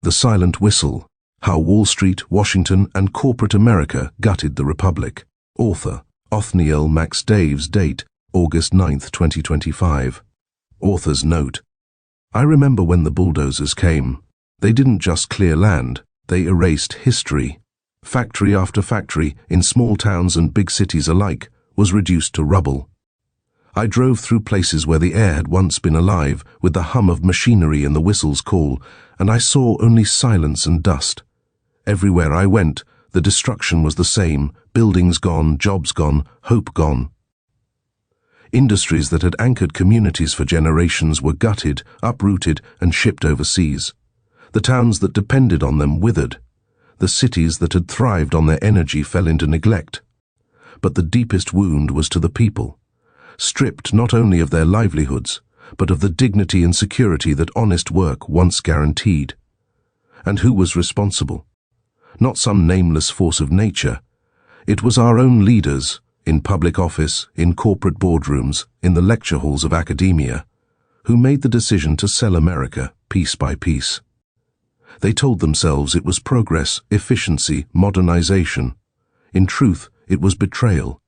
The Silent Whistle: How Wall Street, Washington, and Corporate America Gutted the Republic. Author: Othniel Max Daves. Date: August 9, 2025. Author's note: I remember when the bulldozers came. They didn't just clear land, they erased history. Factory after factory, in small towns and big cities alike, was reduced to rubble. I drove through places where the air had once been alive with the hum of machinery and the whistle's call, and I saw only silence and dust. Everywhere I went, the destruction was the same: buildings gone, jobs gone, hope gone. Industries that had anchored communities for generations were gutted, uprooted, and shipped overseas. The towns that depended on them withered. The cities that had thrived on their energy fell into neglect. But the deepest wound was to the people, stripped not only of their livelihoods, but of the dignity and security that honest work once guaranteed. And who was responsible? Not some nameless force of nature. It was our own leaders, in public office, in corporate boardrooms, in the lecture halls of academia, who made the decision to sell America piece by piece. They told themselves it was progress, efficiency, modernization. In truth, it was betrayal.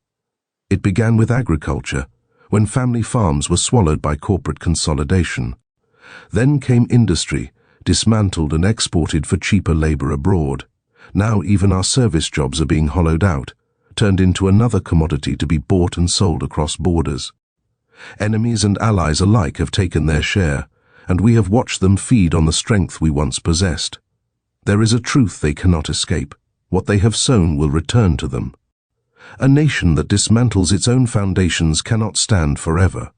It began with agriculture, when family farms were swallowed by corporate consolidation. Then came industry, dismantled and exported for cheaper labor abroad. Now even our service jobs are being hollowed out, turned into another commodity to be bought and sold across borders. Enemies and allies alike have taken their share, and we have watched them feed on the strength we once possessed. There is a truth they cannot escape: what they have sown will return to them. A nation that dismantles its own foundations cannot stand forever.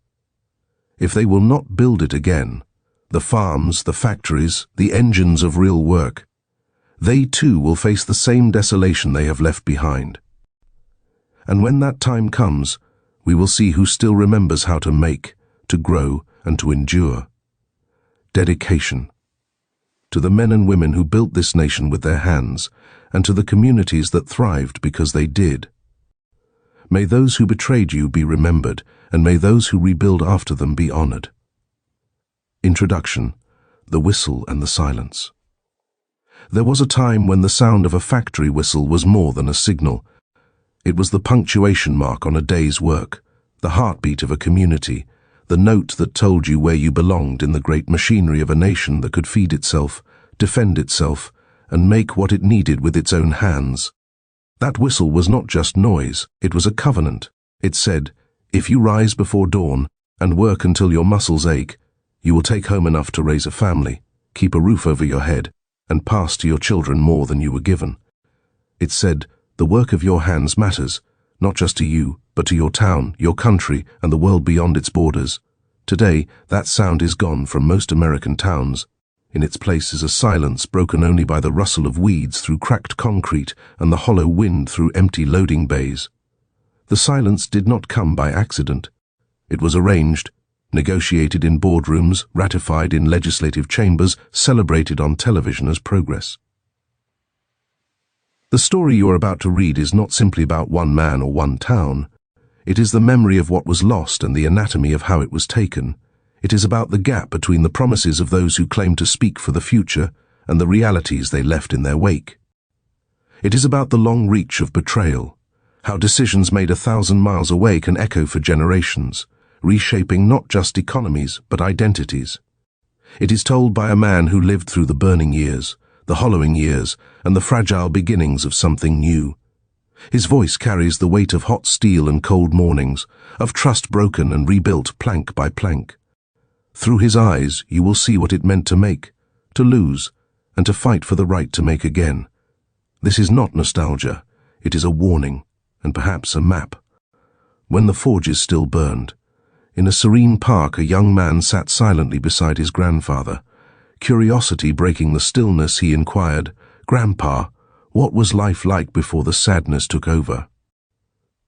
If they will not build it again, the farms, the factories, the engines of real work, they too will face the same desolation they have left behind. And when that time comes, we will see who still remembers how to make, to grow, and to endure. Dedication. To the men and women who built this nation with their hands, and to the communities that thrived because they did. May those who betrayed you be remembered, and may those who rebuild after them be honored. Introduction: The Whistle and the Silence. There was a time when the sound of a factory whistle was more than a signal. It was the punctuation mark on a day's work, the heartbeat of a community, the note that told you where you belonged in the great machinery of a nation that could feed itself, defend itself, and make what it needed with its own hands. That whistle was not just noise, it was a covenant. It said, if you rise before dawn and work until your muscles ache, you will take home enough to raise a family, keep a roof over your head, and pass to your children more than you were given. It said, the work of your hands matters, not just to you, but to your town, your country, and the world beyond its borders. Today, that sound is gone from most American towns. In its place is a silence broken only by the rustle of weeds through cracked concrete and the hollow wind through empty loading bays. The silence did not come by accident. It was arranged, negotiated in boardrooms, ratified in legislative chambers, celebrated on television as progress. The story you are about to read is not simply about one man or one town. It is the memory of what was lost and the anatomy of how it was taken. It is about the gap between the promises of those who claim to speak for the future and the realities they left in their wake. It is about the long reach of betrayal, how decisions made 1,000 miles away can echo for generations, reshaping not just economies but identities. It is told by a man who lived through the burning years, the hollowing years, and the fragile beginnings of something new. His voice carries the weight of hot steel and cold mornings, of trust broken and rebuilt plank by plank. Through his eyes you will see what it meant to make, to lose, and to fight for the right to make again. This is not nostalgia, it is a warning, and perhaps a map. When the forges still burned, in a serene park a young man sat silently beside his grandfather. Curiosity breaking the stillness, he inquired, "Grandpa, what was life like before the sadness took over?"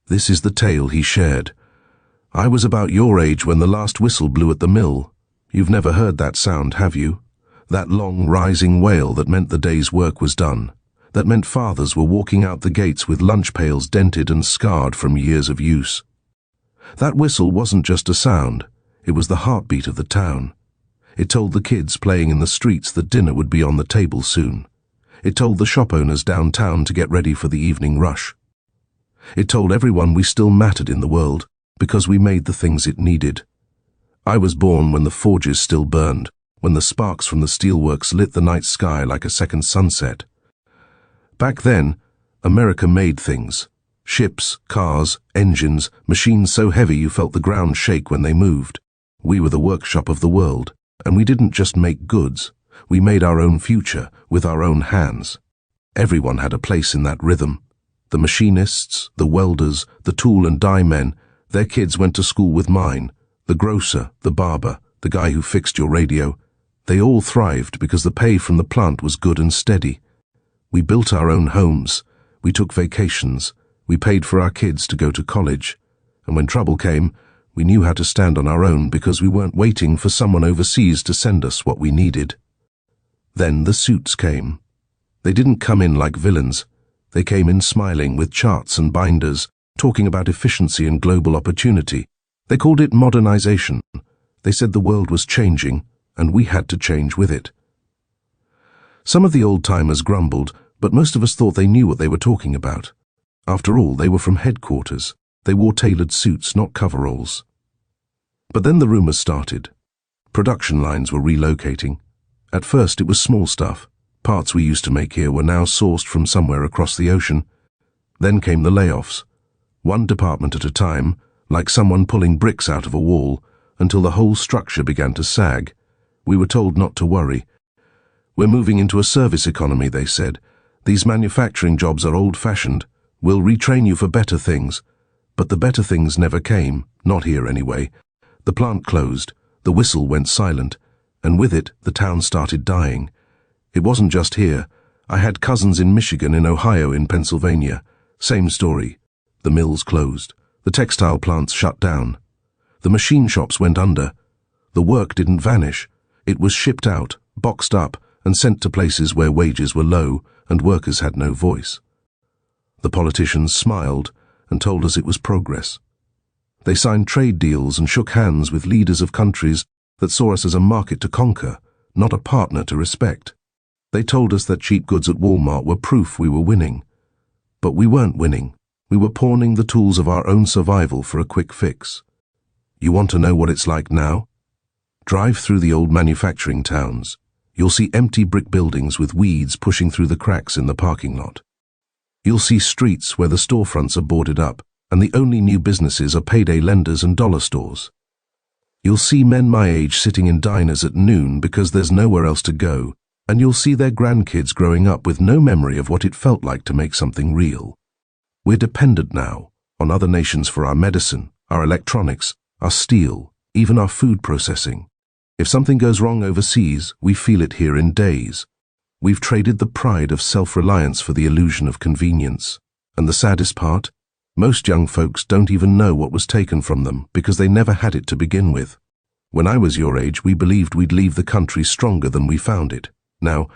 This is the tale he shared. "I was about your age when the last whistle blew at the mill. You've never heard that sound, have you? That long, rising wail that meant the day's work was done, that meant fathers were walking out the gates with lunch pails dented and scarred from years of use. That whistle wasn't just a sound, it was the heartbeat of the town. It told the kids playing in the streets that dinner would be on the table soon. It told the shop owners downtown to get ready for the evening rush. It told everyone we still mattered in the world because we made the things it needed. I was born when the forges still burned, when the sparks from the steelworks lit the night sky like a second sunset. Back then, America made things. Ships, cars, engines, machines so heavy you felt the ground shake when they moved. We were the workshop of the world, and we didn't just make goods. We made our own future with our own hands. Everyone had a place in that rhythm. The machinists, the welders, the tool and die men, their kids went to school with mine. The grocer, the barber, the guy who fixed your radio. They all thrived because the pay from the plant was good and steady. We built our own homes. We took vacations. We paid for our kids to go to college. And when trouble came, we knew how to stand on our own because we weren't waiting for someone overseas to send us what we needed. Then the suits came. They didn't come in like villains. They came in smiling with charts and binders, talking about efficiency and global opportunity. They called it modernization. They said the world was changing, and we had to change with it. Some of the old-timers grumbled, but most of us thought they knew what they were talking about. After all, they were from headquarters. They wore tailored suits, not coveralls. But then the rumors started. Production lines were relocating. At first it was small stuff. Parts we used to make here were now sourced from somewhere across the ocean. Then came the layoffs. One department at a time, like someone pulling bricks out of a wall, until the whole structure began to sag. We were told not to worry. We're moving into a service economy, they said. These manufacturing jobs are old-fashioned. We'll retrain you for better things. But the better things never came, not here anyway. The plant closed, the whistle went silent, and with it the town started dying. It wasn't just here. I had cousins in Michigan, in Ohio, in Pennsylvania. Same story. The mills closed. The textile plants shut down. The machine shops went under. The work didn't vanish. It was shipped out, boxed up, and sent to places where wages were low and workers had no voice. The politicians smiled and told us it was progress. They signed trade deals and shook hands with leaders of countries that saw us as a market to conquer, not a partner to respect. They told us that cheap goods at Walmart were proof we were winning. But we weren't winning. We were pawning the tools of our own survival for a quick fix. You want to know what it's like now? Drive through the old manufacturing towns. You'll see empty brick buildings with weeds pushing through the cracks in the parking lot. You'll see streets where the storefronts are boarded up, and the only new businesses are payday lenders and dollar stores. You'll see men my age sitting in diners at noon because there's nowhere else to go, and you'll see their grandkids growing up with no memory of what it felt like to make something real. We're dependent now on other nations for our medicine, our electronics, our steel, even our food processing. If something goes wrong overseas, we feel it here in days. We've traded the pride of self-reliance for the illusion of convenience. And the saddest part? Most young folks don't even know what was taken from them because they never had it to begin with. When I was your age, we believed we'd leave the country stronger than we found it. Now,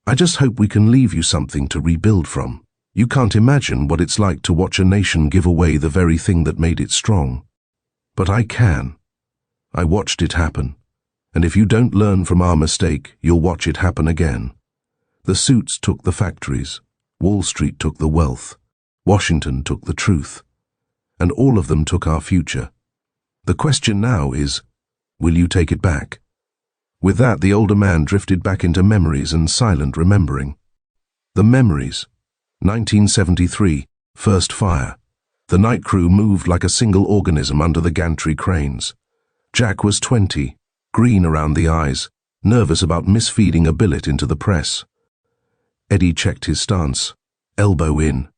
I just hope we can leave you something to rebuild from. You can't imagine what it's like to watch a nation give away the very thing that made it strong. But I can. I watched it happen. And if you don't learn from our mistake, you'll watch it happen again. The suits took the factories. Wall Street took the wealth. Washington took the truth. And all of them took our future. The question now is, will you take it back? With that, the older man drifted back into memories and silent remembering. The memories. 1973, first fire. The night crew moved like a single organism under the gantry cranes. Jack was 20, green around the eyes, nervous about misfeeding a billet into the press. Eddie checked his stance. Elbow in.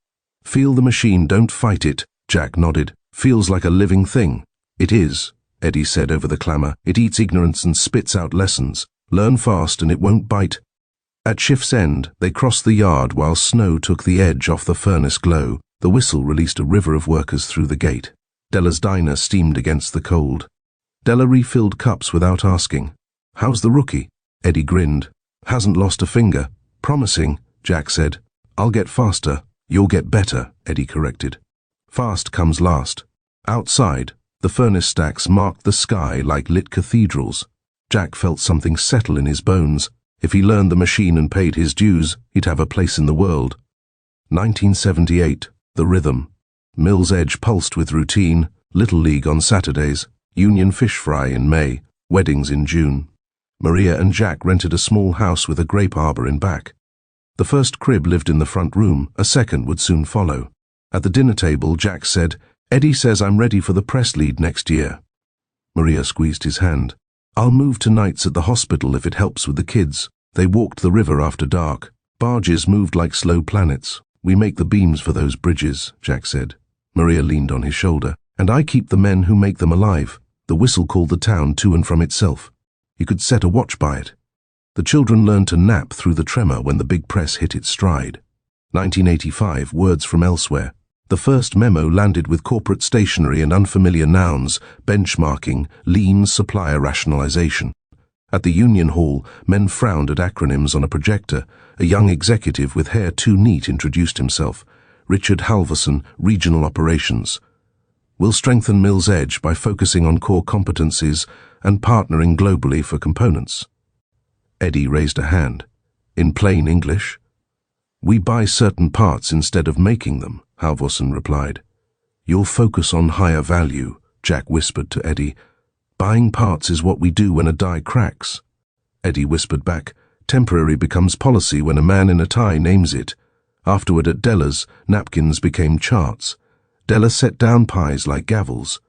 Feel the machine, don't fight it, Jack nodded. Feels like a living thing. It is, Eddie said over the clamor. It eats ignorance and spits out lessons. Learn fast and it won't bite. At shift's end, they crossed the yard while snow took the edge off the furnace glow. The whistle released a river of workers through the gate. Della's diner steamed against the cold. Della refilled cups without asking. How's the rookie? Eddie grinned. Hasn't lost a finger. Promising, Jack said. I'll get faster. You'll get better, Eddie corrected. Fast comes last. Outside, the furnace stacks marked the sky like lit cathedrals. Jack felt something settle in his bones. If he learned the machine and paid his dues, he'd have a place in the world. 1978. The Rhythm. Mill's Edge pulsed with routine. Little League on Saturdays, Union Fish Fry in May, weddings in June. Maria and Jack rented a small house with a grape arbor in back. The first crib lived in the front room, a second would soon follow. At the dinner table, Jack said, "Eddie says I'm ready for the press lead next year." Maria squeezed his hand. "I'll move to nights at the hospital if it helps with the kids." They walked the river after dark. Barges moved like slow planets. "We make the beams for those bridges," Jack said. Maria leaned on his shoulder. "And I keep the men who make them alive." The whistle called the town to and from itself. You could set a watch by it. The children learned to nap through the tremor when the big press hit its stride. 1985, words from elsewhere. The first memo landed with corporate stationery and unfamiliar nouns, benchmarking, lean supplier rationalization. At the Union Hall, men frowned at acronyms on a projector. A young executive with hair too neat introduced himself. Richard Halverson, Regional Operations. "We'll strengthen Mill's Edge by focusing on core competencies and partnering globally for components." Eddie raised a hand. "In plain English?" "We buy certain parts instead of making them," Halvorsen replied. "You'll focus on higher value," Jack whispered to Eddie. "Buying parts is what we do when a die cracks." Eddie whispered back, "Temporary becomes policy when a man in a tie names it." Afterward at Della's, napkins became charts. Della set down pies like gavels.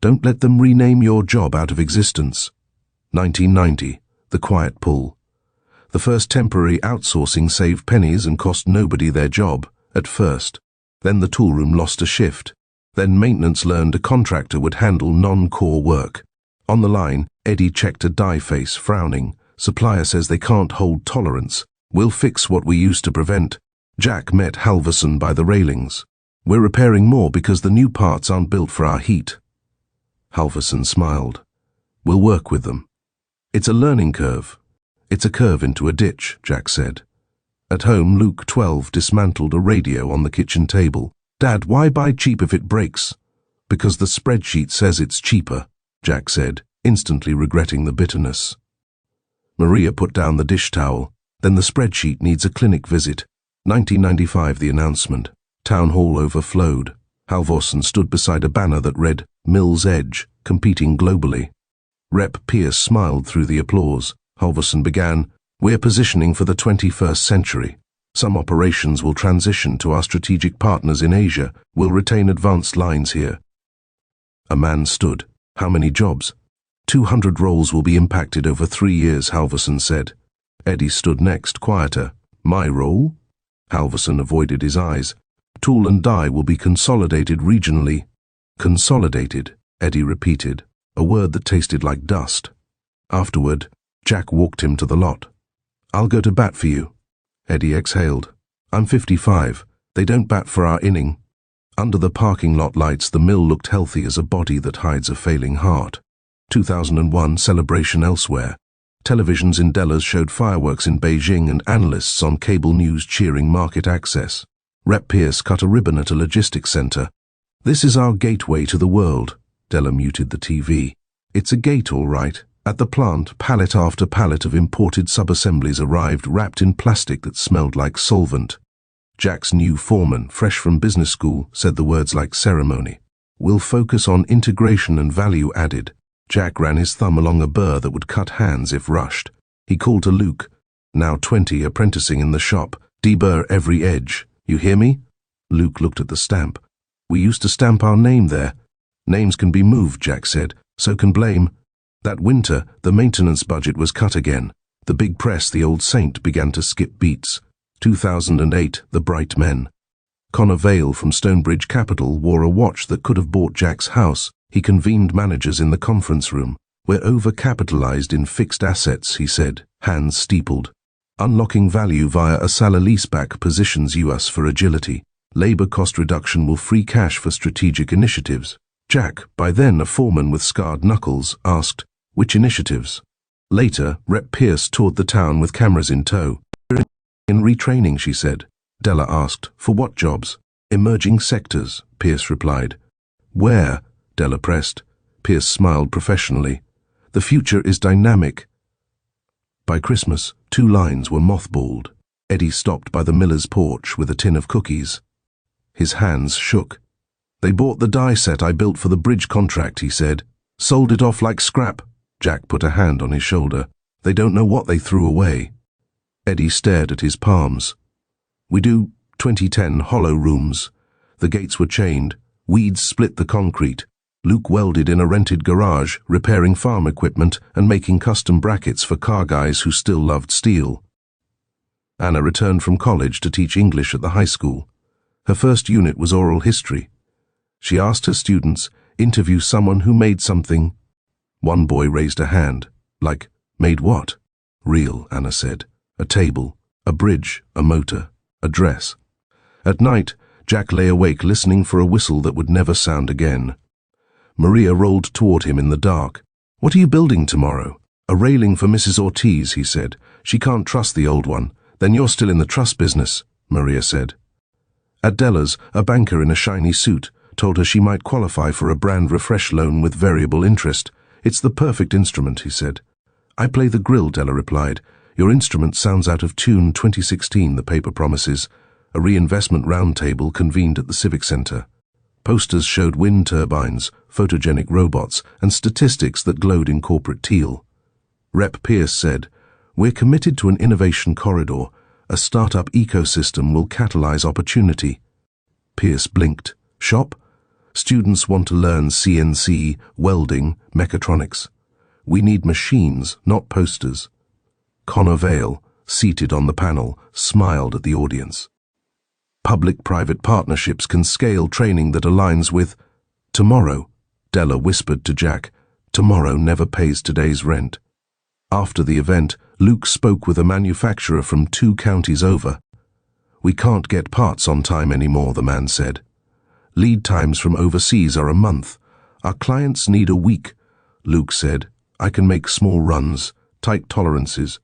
"Don't let them rename your job out of existence." 1990, the quiet pull. The first temporary outsourcing saved pennies and cost nobody their job, at first. Then the toolroom lost a shift. Then maintenance learned a contractor would handle non-core work. On the line, Eddie checked a die face, frowning. "Supplier says they can't hold tolerance. We'll fix what we used to prevent." Jack met Halverson by the railings. "We're repairing more because the new parts aren't built for our heat." Halverson smiled. "We'll work with them." "It's a learning curve." "It's a curve into a ditch," Jack said. At home, Luke 12 dismantled a radio on the kitchen table. "Dad, why buy cheap if it breaks?" "Because the spreadsheet says it's cheaper," Jack said, instantly regretting the bitterness. Maria put down the dish towel. "Then the spreadsheet needs a clinic visit." 1995, the announcement. Town hall overflowed. Halvorsen stood beside a banner that read, "Mill's Edge, competing globally." Rep Pierce smiled through the applause. Halvorsen began, "We're positioning for the 21st century. Some operations will transition to our strategic partners in Asia. We'll retain advanced lines here." A man stood. "How many jobs?" 200 roles will be impacted over 3 years, Halvorsen said. Eddie stood next, quieter. "My role?" Halvorsen avoided his eyes. "Tool and die will be consolidated regionally." "Consolidated," Eddie repeated, a word that tasted like dust. Afterward, Jack walked him to the lot. "I'll go to bat for you." Eddie exhaled. "I'm 55. They don't bat for our inning." Under the parking lot lights, the mill looked healthy as a body that hides a failing heart. 2001, celebration elsewhere. Televisions in Della's showed fireworks in Beijing and analysts on cable news cheering market access. Rep Pierce cut a ribbon at a logistics center. "This is our gateway to the world." Della muted the TV. "It's a gate, all right." At the plant, pallet after pallet of imported sub-assemblies arrived, wrapped in plastic that smelled like solvent. Jack's new foreman, fresh from business school, said the words like ceremony. "We'll focus on integration and value added." Jack ran his thumb along a burr that would cut hands if rushed. He called to Luke, now 20, apprenticing in the shop. "Deburr every edge. You hear me?" Luke looked at the stamp. "We used to stamp our name there." "Names can be moved," Jack said. "So can blame." That winter, the maintenance budget was cut again. The big press, the old saint, began to skip beats. 2008, the bright men. Connor Vale from Stonebridge Capital wore a watch that could have bought Jack's house. He convened managers in the conference room. "We're overcapitalized in fixed assets," he said, hands steepled. "Unlocking value via a sale-leaseback positions us for agility. Labor cost reduction will free cash for strategic initiatives." Jack, by then a foreman with scarred knuckles, asked, "Which initiatives?" Later, Rep Pierce toured the town with cameras in tow. "We're in retraining," she said. Della asked, "For what jobs?" "Emerging sectors," Pierce replied. "Where?" Della pressed. Pierce smiled professionally. "The future is dynamic. By Christmas, 2 lines were mothballed. Eddie stopped by the miller's porch with a tin of cookies. His hands shook. "They bought the die set I built for the bridge contract," he said. "Sold it off like scrap." Jack put a hand on his shoulder. "They don't know what they threw away." Eddie stared at his palms. "We do 2010 hollow rooms. The gates were chained. Weeds split the concrete. Luke welded in a rented garage, repairing farm equipment and making custom brackets for car guys who still loved steel." Anna returned from college to teach English at the high school. Her first unit was oral history. She asked her students, "Interview someone who made something." One boy raised a hand. "Like, made what?" "Real," Anna said. "A table, a bridge, a motor, a dress." At night, Jack lay awake listening for a whistle that would never sound again. Maria rolled toward him in the dark. "What are you building tomorrow?" "A railing for Mrs. Ortiz," he said. "She can't trust the old one." "Then you're still in the trust business," Maria said. At Della's, a banker in a shiny suit told her she might qualify for a brand refresh loan with variable interest. "It's the perfect instrument," he said. "I play the grill," Della replied. "Your instrument sounds out of tune. 2016, the paper promises." A reinvestment roundtable convened at the Civic Center. Posters showed wind turbines, photogenic robots, and statistics that glowed in corporate teal. Rep Pierce said, "We're committed to an innovation corridor. A startup ecosystem will catalyze opportunity." Pierce blinked. "Shop? Students want to learn CNC, welding, mechatronics. We need machines, not posters." Connor Vale, seated on the panel, smiled at the audience. "Public-private partnerships can scale training that aligns with—" "Tomorrow," Della whispered to Jack. "Tomorrow never pays today's rent." After the event, Luke spoke with a manufacturer from 2 counties over. "We can't get parts on time anymore," the man said. "Lead times from overseas are a month. Our clients need a week." Luke said, "I can make small runs, tight tolerances."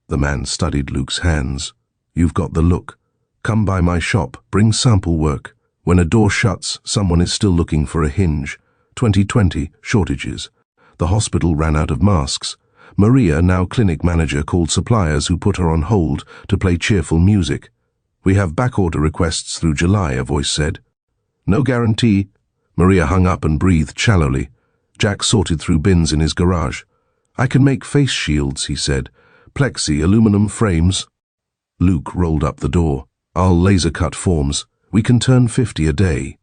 The man studied Luke's hands. "You've got the look. Come by my shop, bring sample work. When a door shuts, someone is still looking for a hinge. 2020, shortages. The hospital ran out of masks. Maria, now clinic manager, called suppliers who put her on hold to play cheerful music. We have backorder requests through July," a voice said. "No guarantee." Maria hung up and breathed shallowly. Jack sorted through bins in his garage. "I can make face shields," he said. "Plexi, aluminum frames." Luke rolled up the door. "I'll laser cut forms. We can turn 50 a day."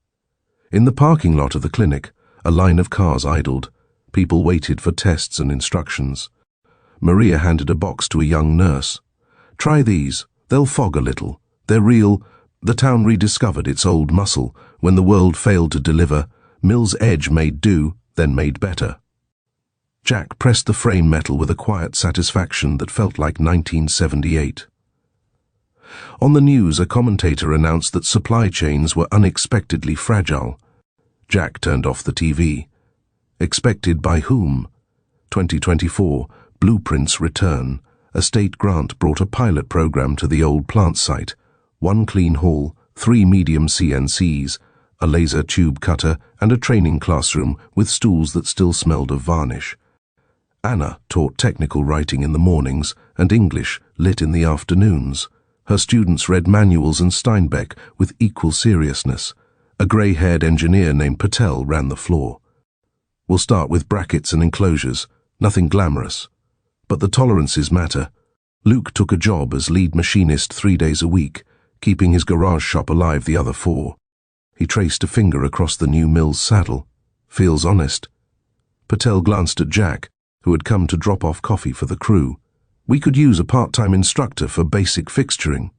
In the parking lot of the clinic, a line of cars idled. People waited for tests and instructions. Maria handed a box to a young nurse. "Try these. They'll fog a little. They're real. The town rediscovered its old muscle. When the world failed to deliver, Mill's Edge made do, then made better." Jack pressed the frame metal with a quiet satisfaction that felt like 1978. On the news, a commentator announced that supply chains were unexpectedly fragile. Jack turned off the TV. Expected by whom? 2024, Blueprints return. A state grant brought a pilot program to the old plant site. 1 clean hall, 3 medium CNCs, a laser tube cutter, and a training classroom with stools that still smelled of varnish. Anna taught technical writing in the mornings and English lit in the afternoons. Her students read manuals and Steinbeck with equal seriousness. A grey-haired engineer named Patel ran the floor. "We'll start with brackets and enclosures, nothing glamorous. But the tolerances matter." Luke took a job as lead machinist 3 days a week, keeping his garage shop alive the other 4. He traced a finger across the new mill's saddle. "Feels honest." Patel glanced at Jack, who had come to drop off coffee for the crew. "We could use a part-time instructor for basic fixturing."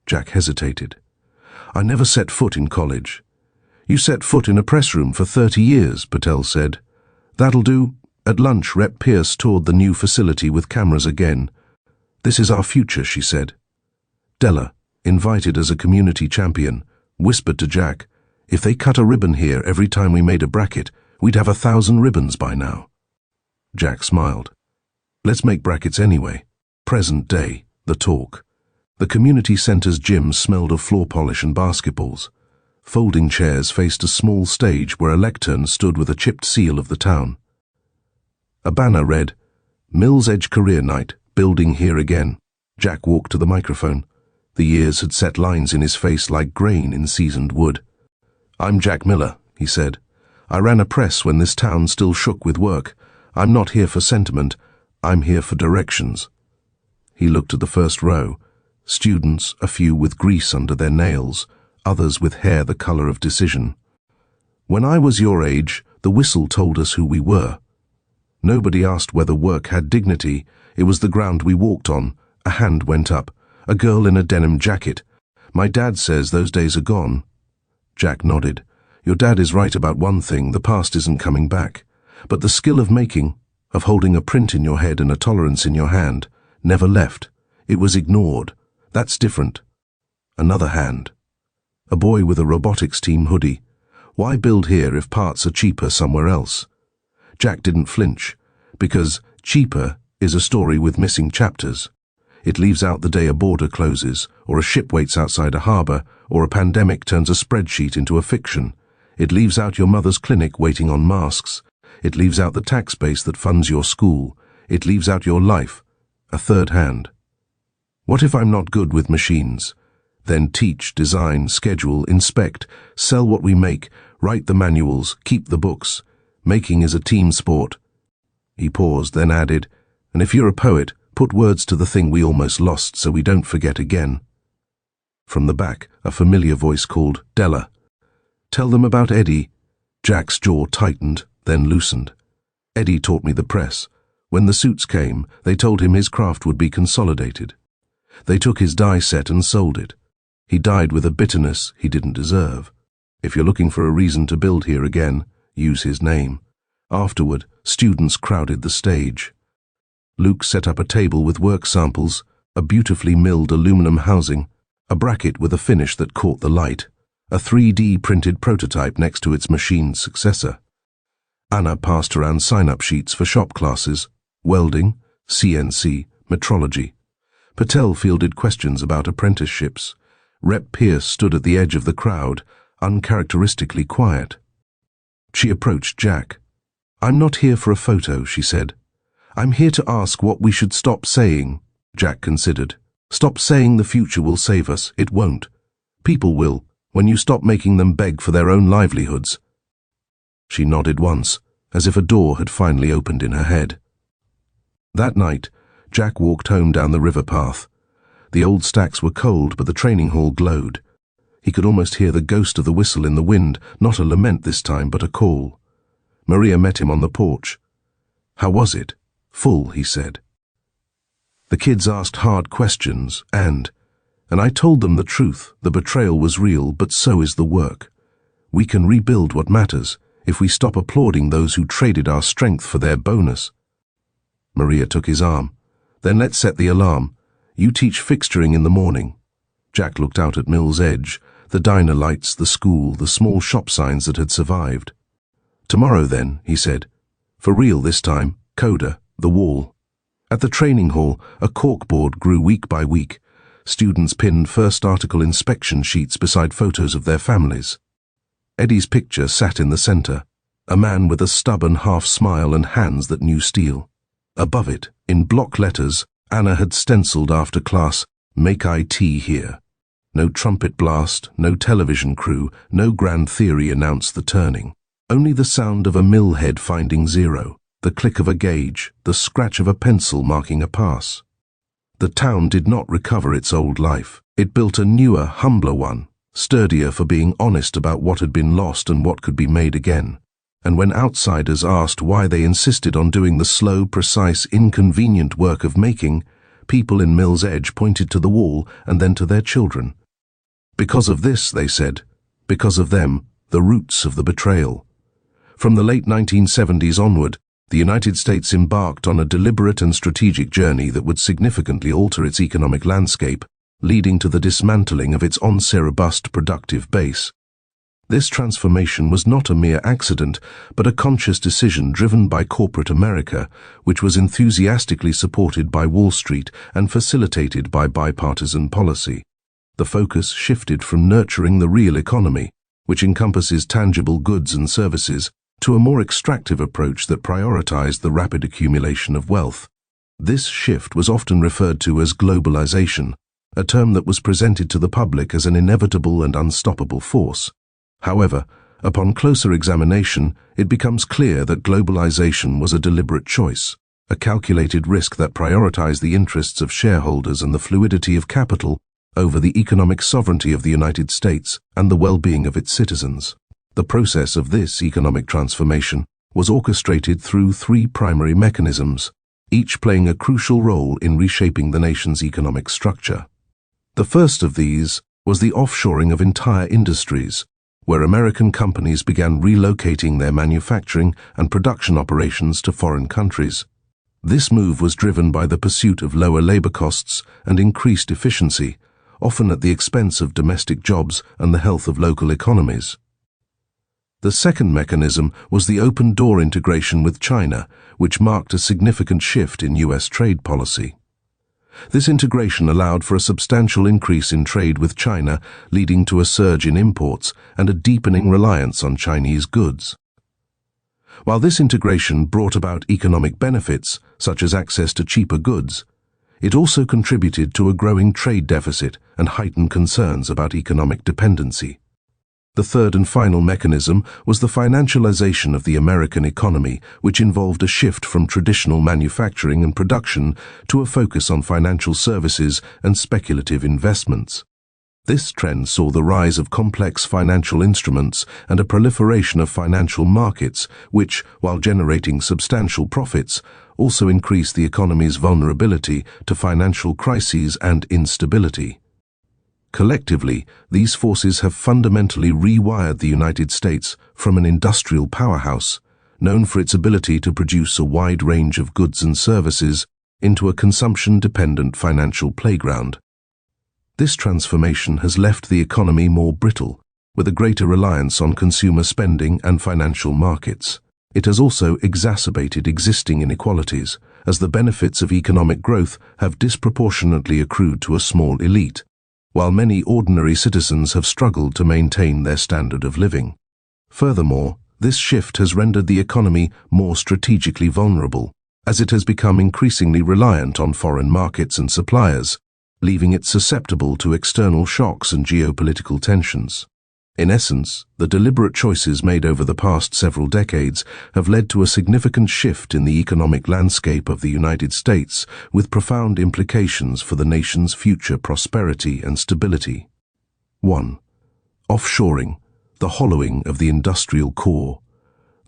Jack hesitated. "I never set foot in college." "You set foot in a press room for 30 years, Patel said. "That'll do." At lunch, Rep Pierce toured the new facility with cameras again. "This is our future," she said. Della, invited as a community champion, whispered to Jack, "If they cut a ribbon here every time we made a bracket, we'd have 1,000 ribbons by now." Jack smiled. "Let's make brackets anyway." Present day, the talk. The community center's gym smelled of floor polish and basketballs. Folding chairs faced a small stage where a lectern stood with a chipped seal of the town. A banner read, "Mill's Edge Career Night, Building here again. Jack walked to the microphone. The years had set lines in his face like grain in seasoned wood. "I'm Jack Miller," he said. "I ran a press when this town still shook with work. I'm not here for sentiment. I'm here for directions." He looked at the first row. Students, a few with grease under their nails, others with hair the color of decision. "When I was your age, the whistle told us who we were. Nobody asked whether work had dignity. It was the ground we walked on." A hand went up. A girl in a denim jacket. "My dad says those days are gone." Jack nodded. "Your dad is right about one thing, the past isn't coming back. But the skill of making, of holding a print in your head and a tolerance in your hand, never left. It was ignored. That's different." Another hand. A boy with a robotics team hoodie. "Why build here if parts are cheaper somewhere else?" Jack didn't flinch, because cheaper is a story with missing chapters. It leaves out the day a border closes, or a ship waits outside a harbor, or a pandemic turns a spreadsheet into a fiction. It leaves out your mother's clinic waiting on masks. It leaves out the tax base that funds your school. It leaves out your life. A third hand. "What if I'm not good with machines?" Then teach, design, schedule, inspect, sell what we make, write the manuals, keep the books. Making is a team sport. He paused, then added, "And if you're a poet, put words to the thing we almost lost so we don't forget again." From the back, a familiar voice called, "Della." "Tell them about Eddie." Jack's jaw tightened, then loosened. "Eddie taught me the press. When the suits came, they told him his craft would be consolidated. They took his die set and sold it. He died with a bitterness he didn't deserve. If you're looking for a reason to build here again, use his name." Afterward, students crowded the stage. Luke set up a table with work samples, a beautifully milled aluminum housing, a bracket with a finish that caught the light, a 3D printed prototype next to its machined successor. Anna passed around sign-up sheets for shop classes, welding, CNC, metrology. Patel fielded questions about apprenticeships. Rep Pierce stood at the edge of the crowd, uncharacteristically quiet. She approached Jack. "I'm not here for a photo," she said. "I'm here to ask what we should stop saying." Jack considered. "Stop saying the future will save us. It won't. People will, when you stop making them beg for their own livelihoods." She nodded once, as if a door had finally opened in her head. That night, Jack walked home down the river path. The old stacks were cold, but the training hall glowed. He could almost hear the ghost of the whistle in the wind, not a lament this time, but a call. Maria met him on the porch. "How was it?" "Full," he said. The kids asked hard questions, and I told them the truth. The betrayal was real, but so is the work. We can rebuild what matters if we stop applauding those who traded our strength for their bonus. Maria took his arm. "Then let's set the alarm. You teach fixturing in the morning." Jack looked out at Mill's Edge, the diner lights, the school, the small shop signs that had survived. "Tomorrow then," he said. "For real this time. Coda, the wall." At the training hall, a corkboard grew week by week. Students pinned first article inspection sheets beside photos of their families. Eddie's picture sat in the center, a man with a stubborn half-smile and hands that knew steel. Above it, in block letters, Anna had stenciled after class, "Make IT here." No trumpet blast, no television crew, no grand theory announced the turning. Only the sound of a mill head finding zero, the click of a gauge, the scratch of a pencil marking a pass. The town did not recover its old life. It built a newer, humbler one, sturdier for being honest about what had been lost and what could be made again. And when outsiders asked why they insisted on doing the slow, precise, inconvenient work of making, people in Mill's Edge pointed to the wall and then to their children. Because of this, they said, because of them, the roots of the betrayal. From the late 1970s onward, the United States embarked on a deliberate and strategic journey that would significantly alter its economic landscape, leading to the dismantling of its once robust productive base. This transformation was not a mere accident, but a conscious decision driven by corporate America, which was enthusiastically supported by Wall Street and facilitated by bipartisan policy. The focus shifted from nurturing the real economy, which encompasses tangible goods and services, to a more extractive approach that prioritized the rapid accumulation of wealth. This shift was often referred to as globalization, a term that was presented to the public as an inevitable and unstoppable force. However, upon closer examination, it becomes clear that globalization was a deliberate choice, a calculated risk that prioritized the interests of shareholders and the fluidity of capital over the economic sovereignty of the United States and the well-being of its citizens. The process of this economic transformation was orchestrated through three primary mechanisms, each playing a crucial role in reshaping the nation's economic structure. The first of these was the offshoring of entire industries, where American companies began relocating their manufacturing and production operations to foreign countries. This move was driven by the pursuit of lower labor costs and increased efficiency, often at the expense of domestic jobs and the health of local economies. The second mechanism was the open-door integration with China, which marked a significant shift in U.S. trade policy. This integration allowed for a substantial increase in trade with China, leading to a surge in imports and a deepening reliance on Chinese goods. While this integration brought about economic benefits, such as access to cheaper goods, it also contributed to a growing trade deficit and heightened concerns about economic dependency. The third and final mechanism was the financialization of the American economy, which involved a shift from traditional manufacturing and production to a focus on financial services and speculative investments. This trend saw the rise of complex financial instruments and a proliferation of financial markets, which, while generating substantial profits, also increased the economy's vulnerability to financial crises and instability. Collectively, these forces have fundamentally rewired the United States from an industrial powerhouse, known for its ability to produce a wide range of goods and services, into a consumption-dependent financial playground. This transformation has left the economy more brittle, with a greater reliance on consumer spending and financial markets. It has also exacerbated existing inequalities, as the benefits of economic growth have disproportionately accrued to a small elite, while many ordinary citizens have struggled to maintain their standard of living. Furthermore, this shift has rendered the economy more strategically vulnerable, as it has become increasingly reliant on foreign markets and suppliers, leaving it susceptible to external shocks and geopolitical tensions. In essence, the deliberate choices made over the past several decades have led to a significant shift in the economic landscape of the United States, with profound implications for the nation's future prosperity and stability. 1. Offshoring, the hollowing of the industrial core.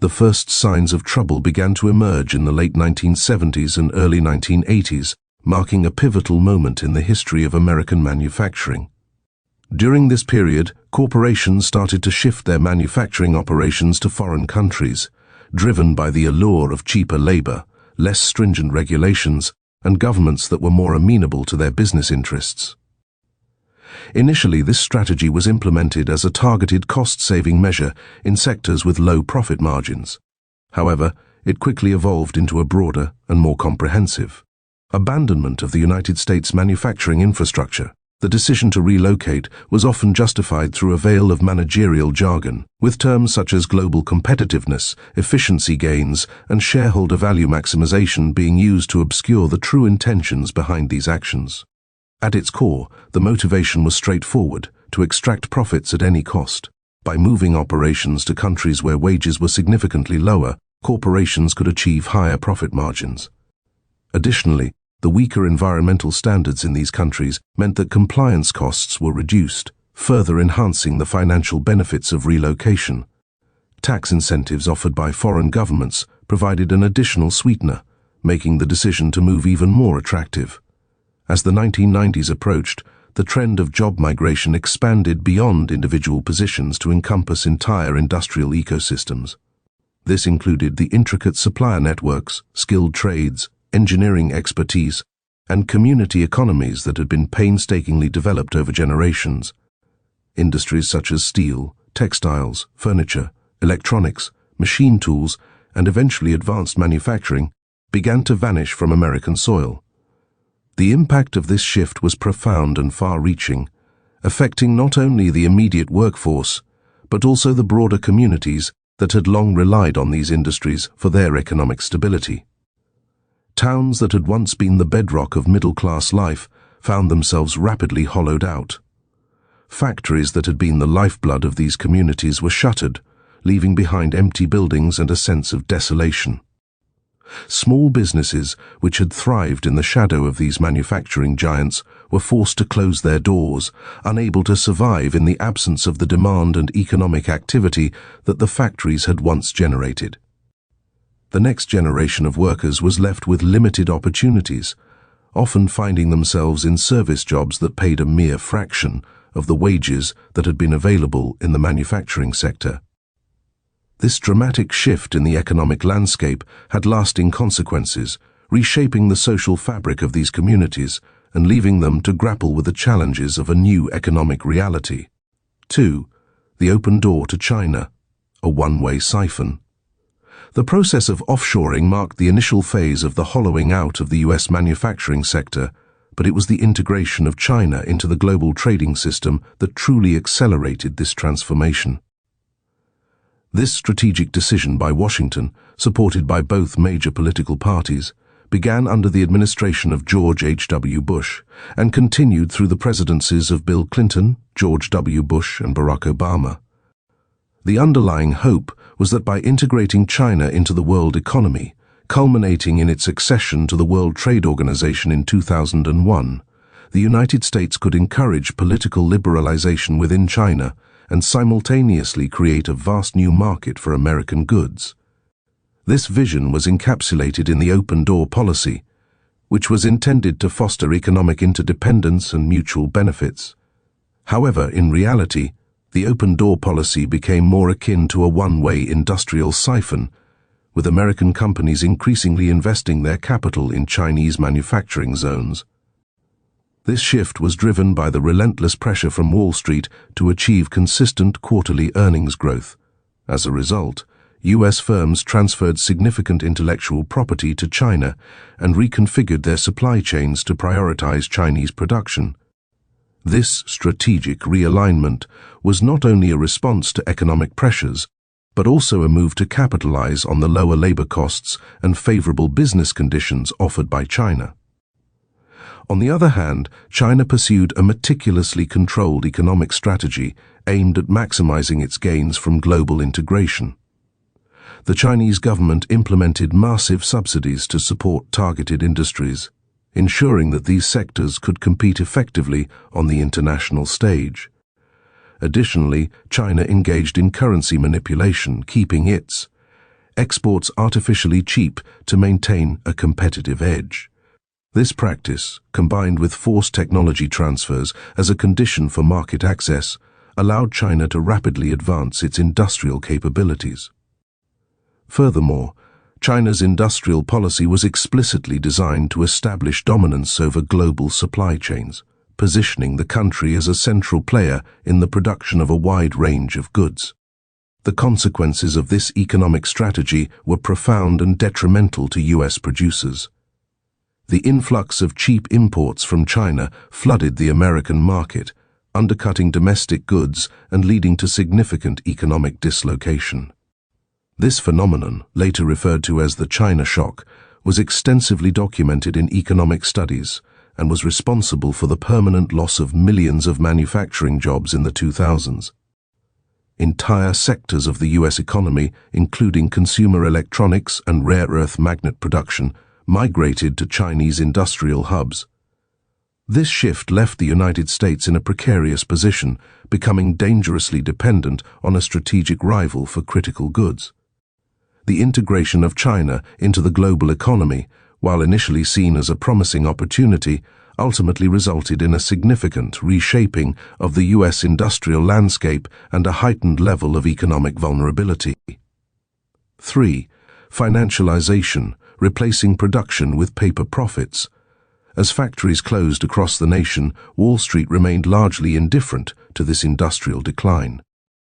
The first signs of trouble began to emerge in the late 1970s and early 1980s, marking a pivotal moment in the history of American manufacturing. During this period, corporations started to shift their manufacturing operations to foreign countries, driven by the allure of cheaper labor, less stringent regulations, and governments that were more amenable to their business interests. Initially, this strategy was implemented as a targeted cost-saving measure in sectors with low profit margins. However, it quickly evolved into a broader and more comprehensive abandonment of the United States manufacturing infrastructure. The decision to relocate was often justified through a veil of managerial jargon, with terms such as global competitiveness, efficiency gains, and shareholder value maximization being used to obscure the true intentions behind these actions. At its core, the motivation was straightforward: to extract profits at any cost. By moving operations to countries where wages were significantly lower, corporations could achieve higher profit margins. Additionally, the weaker environmental standards in these countries meant that compliance costs were reduced, further enhancing the financial benefits of relocation. Tax incentives offered by foreign governments provided an additional sweetener, making the decision to move even more attractive. As the 1990s approached, the trend of job migration expanded beyond individual positions to encompass entire industrial ecosystems. This included the intricate supplier networks, skilled trades, engineering expertise, and community economies that had been painstakingly developed over generations. Industries such as steel, textiles, furniture, electronics, machine tools, and eventually advanced manufacturing began to vanish from American soil. The impact of this shift was profound and far-reaching, affecting not only the immediate workforce, but also the broader communities that had long relied on these industries for their economic stability. Towns that had once been the bedrock of middle-class life found themselves rapidly hollowed out. Factories that had been the lifeblood of these communities were shuttered, leaving behind empty buildings and a sense of desolation. Small businesses, which had thrived in the shadow of these manufacturing giants, were forced to close their doors, unable to survive in the absence of the demand and economic activity that the factories had once generated. The next generation of workers was left with limited opportunities, often finding themselves in service jobs that paid a mere fraction of the wages that had been available in the manufacturing sector. This dramatic shift in the economic landscape had lasting consequences, reshaping the social fabric of these communities and leaving them to grapple with the challenges of a new economic reality. 2. The open door to China, a one-way siphon. The process of offshoring marked the initial phase of the hollowing out of the US manufacturing sector, but it was the integration of China into the global trading system that truly accelerated this transformation. This strategic decision by Washington, supported by both major political parties, began under the administration of George H.W. Bush and continued through the presidencies of Bill Clinton, George W. Bush, and Barack Obama. The underlying hope was that by integrating China into the world economy, culminating in its accession to the World Trade Organization in 2001, the United States could encourage political liberalization within China and simultaneously create a vast new market for American goods. This vision was encapsulated in the open door policy, which was intended to foster economic interdependence and mutual benefits. However, in reality, the open door policy became more akin to a one-way industrial siphon, with American companies increasingly investing their capital in Chinese manufacturing zones. This shift was driven by the relentless pressure from Wall Street to achieve consistent quarterly earnings growth. As a result, US firms transferred significant intellectual property to China and reconfigured their supply chains to prioritize Chinese production. This strategic realignment was not only a response to economic pressures, but also a move to capitalize on the lower labor costs and favorable business conditions offered by China. On the other hand, China pursued a meticulously controlled economic strategy aimed at maximizing its gains from global integration. The Chinese government implemented massive subsidies to support targeted industries, ensuring that these sectors could compete effectively on the international stage. Additionally, China engaged in currency manipulation, keeping its exports artificially cheap to maintain a competitive edge. This practice, combined with forced technology transfers as a condition for market access, allowed China to rapidly advance its industrial capabilities. Furthermore, China's industrial policy was explicitly designed to establish dominance over global supply chains, positioning the country as a central player in the production of a wide range of goods. The consequences of this economic strategy were profound and detrimental to US producers. The influx of cheap imports from China flooded the American market, undercutting domestic goods and leading to significant economic dislocation. This phenomenon, later referred to as the China shock, was extensively documented in economic studies and was responsible for the permanent loss of millions of manufacturing jobs in the 2000s. Entire sectors of the US economy, including consumer electronics and rare earth magnet production, migrated to Chinese industrial hubs. This shift left the United States in a precarious position, becoming dangerously dependent on a strategic rival for critical goods. The integration of China into the global economy, while initially seen as a promising opportunity, ultimately resulted in a significant reshaping of the US industrial landscape and a heightened level of economic vulnerability. 3. Financialization, replacing production with paper profits. As factories closed across the nation, Wall Street remained largely indifferent to this industrial decline.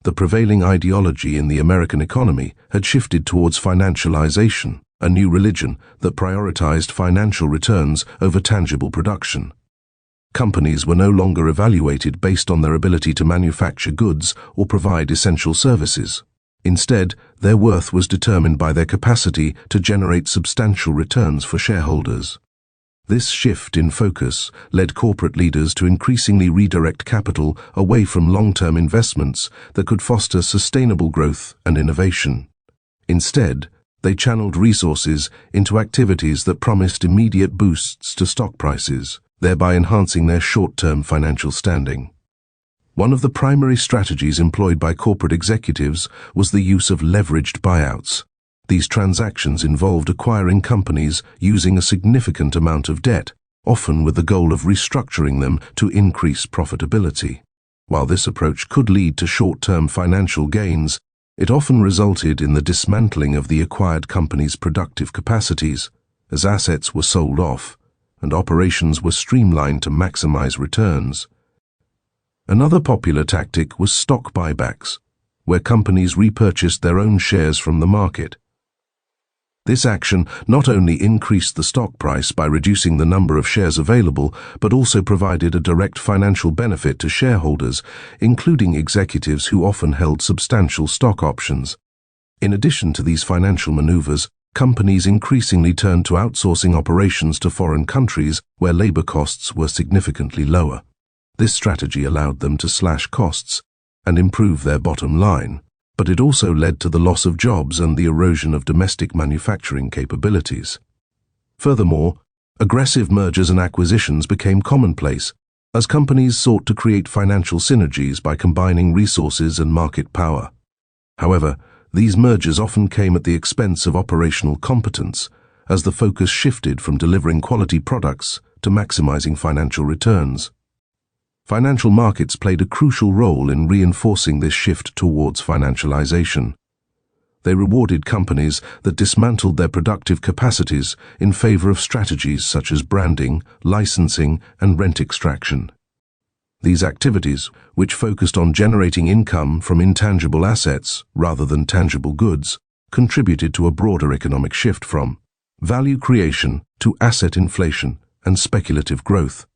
The prevailing ideology in the American economy had shifted towards financialization, a new religion that prioritized financial returns over tangible production. Companies were no longer evaluated based on their ability to manufacture goods or provide essential services. Instead, their worth was determined by their capacity to generate substantial returns for shareholders. This shift in focus led corporate leaders to increasingly redirect capital away from long-term investments that could foster sustainable growth and innovation. Instead, they channeled resources into activities that promised immediate boosts to stock prices, thereby enhancing their short-term financial standing. One of the primary strategies employed by corporate executives was the use of leveraged buyouts. These transactions involved acquiring companies using a significant amount of debt, often with the goal of restructuring them to increase profitability. While this approach could lead to short-term financial gains, it often resulted in the dismantling of the acquired company's productive capacities, as assets were sold off and operations were streamlined to maximize returns. Another popular tactic was stock buybacks, where companies repurchased their own shares from the market. This action not only increased the stock price by reducing the number of shares available, but also provided a direct financial benefit to shareholders, including executives who often held substantial stock options. In addition to these financial maneuvers, companies increasingly turned to outsourcing operations to foreign countries where labor costs were significantly lower. This strategy allowed them to slash costs and improve their bottom line, but it also led to the loss of jobs and the erosion of domestic manufacturing capabilities. Furthermore, aggressive mergers and acquisitions became commonplace, as companies sought to create financial synergies by combining resources and market power. However, these mergers often came at the expense of operational competence, as the focus shifted from delivering quality products to maximizing financial returns. Financial markets played a crucial role in reinforcing this shift towards financialization. They rewarded companies that dismantled their productive capacities in favor of strategies such as branding, licensing, and rent extraction. These activities, which focused on generating income from intangible assets rather than tangible goods, contributed to a broader economic shift from value creation to asset inflation and speculative growth.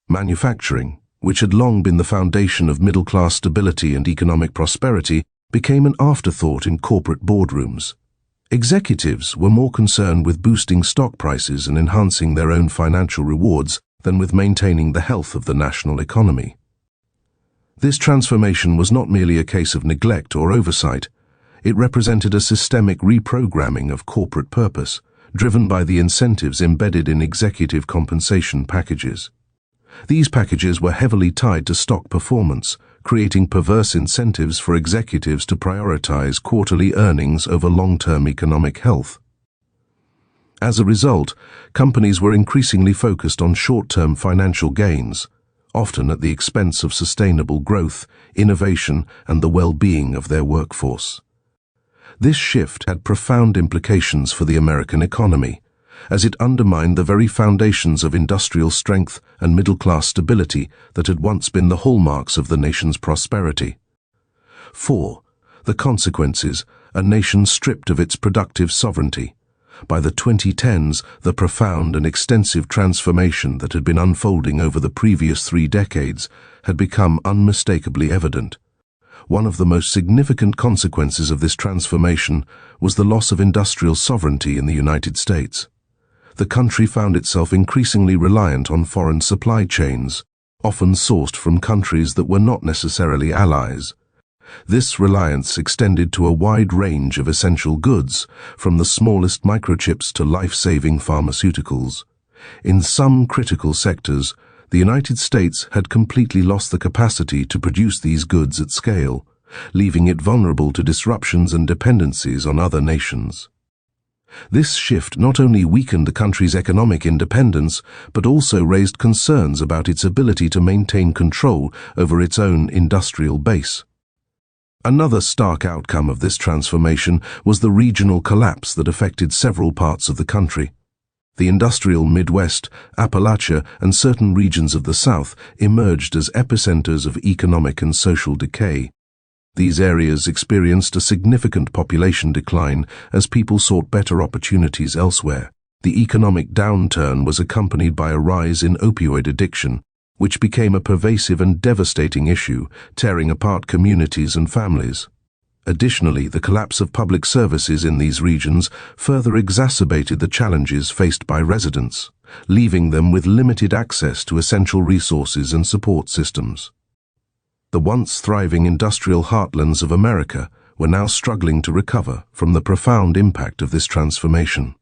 Manufacturing, which had long been the foundation of middle-class stability and economic prosperity, became an afterthought in corporate boardrooms. Executives were more concerned with boosting stock prices and enhancing their own financial rewards than with maintaining the health of the national economy. This transformation was not merely a case of neglect or oversight. It represented a systemic reprogramming of corporate purpose, driven by the incentives embedded in executive compensation packages. These packages were heavily tied to stock performance, creating perverse incentives for executives to prioritize quarterly earnings over long-term economic health. As a result, companies were increasingly focused on short-term financial gains, often at the expense of sustainable growth, innovation, and the well-being of their workforce. This shift had profound implications for the American economy, as it undermined the very foundations of industrial strength and middle-class stability that had once been the hallmarks of the nation's prosperity. 4. The consequences: a nation stripped of its productive sovereignty. By the 2010s, the profound and extensive transformation that had been unfolding over the previous 3 decades had become unmistakably evident. One of the most significant consequences of this transformation was the loss of industrial sovereignty in the United States. The country found itself increasingly reliant on foreign supply chains, often sourced from countries that were not necessarily allies. This reliance extended to a wide range of essential goods, from the smallest microchips to life-saving pharmaceuticals. In some critical sectors, the United States had completely lost the capacity to produce these goods at scale, leaving it vulnerable to disruptions and dependencies on other nations. This shift not only weakened the country's economic independence, but also raised concerns about its ability to maintain control over its own industrial base. Another stark outcome of this transformation was the regional collapse that affected several parts of the country. The industrial Midwest, Appalachia, and certain regions of the South emerged as epicenters of economic and social decay. These areas experienced a significant population decline as people sought better opportunities elsewhere. The economic downturn was accompanied by a rise in opioid addiction, which became a pervasive and devastating issue, tearing apart communities and families. Additionally, the collapse of public services in these regions further exacerbated the challenges faced by residents, leaving them with limited access to essential resources and support systems. The once thriving industrial heartlands of America were now struggling to recover from the profound impact of this transformation.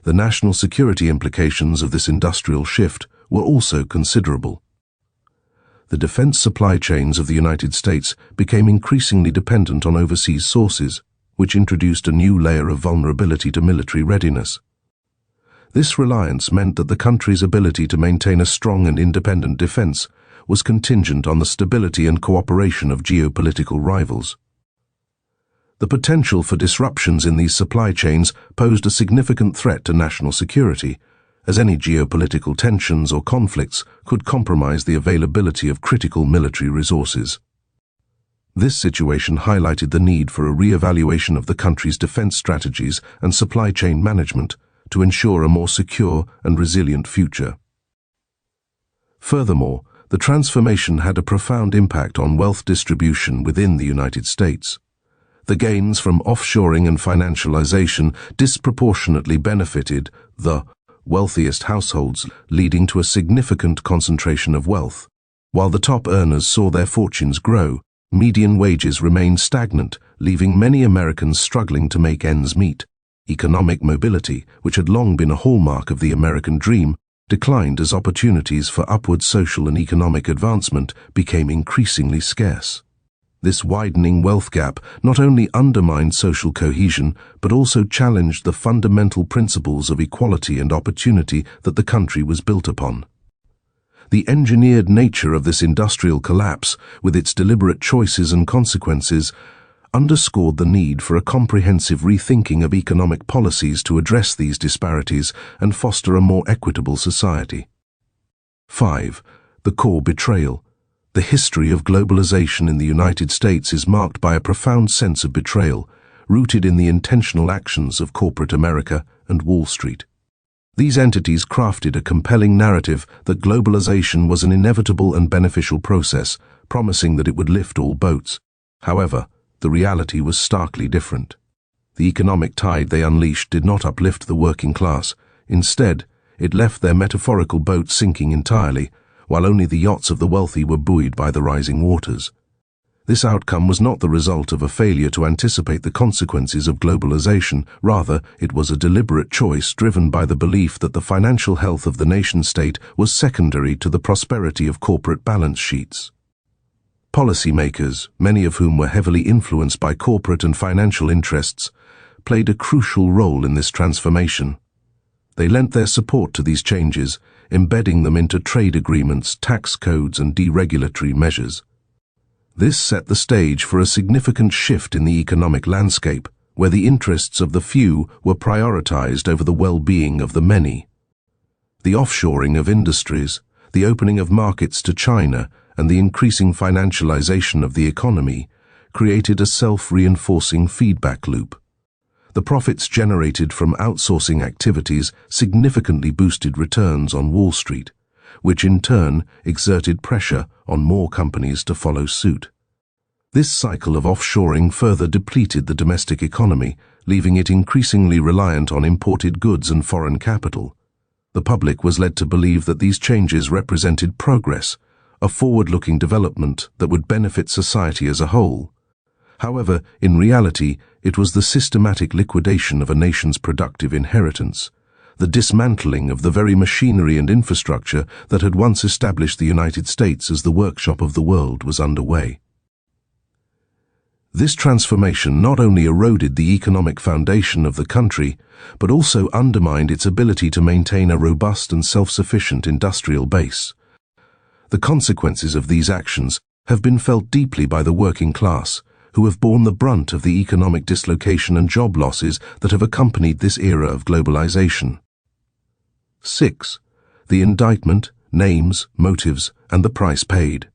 The national security implications of this industrial shift were also considerable. The defense supply chains of the United States became increasingly dependent on overseas sources, which introduced a new layer of vulnerability to military readiness. This reliance meant that the country's ability to maintain a strong and independent defense was contingent on the stability and cooperation of geopolitical rivals. The potential for disruptions in these supply chains posed a significant threat to national security, as any geopolitical tensions or conflicts could compromise the availability of critical military resources. This situation highlighted the need for a re-evaluation of the country's defense strategies and supply chain management to ensure a more secure and resilient future. Furthermore, the transformation had a profound impact on wealth distribution within the United States. The gains from offshoring and financialization disproportionately benefited the wealthiest households, leading to a significant concentration of wealth. While the top earners saw their fortunes grow, median wages remained stagnant, leaving many Americans struggling to make ends meet. Economic mobility, which had long been a hallmark of the American dream, declined as opportunities for upward social and economic advancement became increasingly scarce. This widening wealth gap not only undermined social cohesion, but also challenged the fundamental principles of equality and opportunity that the country was built upon. The engineered nature of this industrial collapse, with its deliberate choices and consequences, underscored the need for a comprehensive rethinking of economic policies to address these disparities and foster a more equitable society. 5. The core betrayal. The history of globalization in the United States is marked by a profound sense of betrayal, rooted in the intentional actions of corporate America and Wall Street. These entities crafted a compelling narrative that globalization was an inevitable and beneficial process, promising that it would lift all boats. However, the reality was starkly different. The economic tide they unleashed did not uplift the working class. Instead, it left their metaphorical boat sinking entirely, while only the yachts of the wealthy were buoyed by the rising waters. This outcome was not the result of a failure to anticipate the consequences of globalization. Rather, it was a deliberate choice driven by the belief that the financial health of the nation-state was secondary to the prosperity of corporate balance sheets. Policymakers, many of whom were heavily influenced by corporate and financial interests, played a crucial role in this transformation. They lent their support to these changes, embedding them into trade agreements, tax codes, and deregulatory measures. This set the stage for a significant shift in the economic landscape, where the interests of the few were prioritized over the well-being of the many. The offshoring of industries, the opening of markets to China, and the increasing financialization of the economy created a self-reinforcing feedback loop. The profits generated from outsourcing activities significantly boosted returns on Wall Street, which in turn exerted pressure on more companies to follow suit. This cycle of offshoring further depleted the domestic economy, leaving it increasingly reliant on imported goods and foreign capital. The public was led to believe that these changes represented progress, a forward-looking development that would benefit society as a whole. However, in reality, it was the systematic liquidation of a nation's productive inheritance, the dismantling of the very machinery and infrastructure that had once established the United States as the workshop of the world was underway. This transformation not only eroded the economic foundation of the country, but also undermined its ability to maintain a robust and self-sufficient industrial base. The consequences of these actions have been felt deeply by the working class, who have borne the brunt of the economic dislocation and job losses that have accompanied this era of globalization. 6. The indictment, names, motives, and the price paid.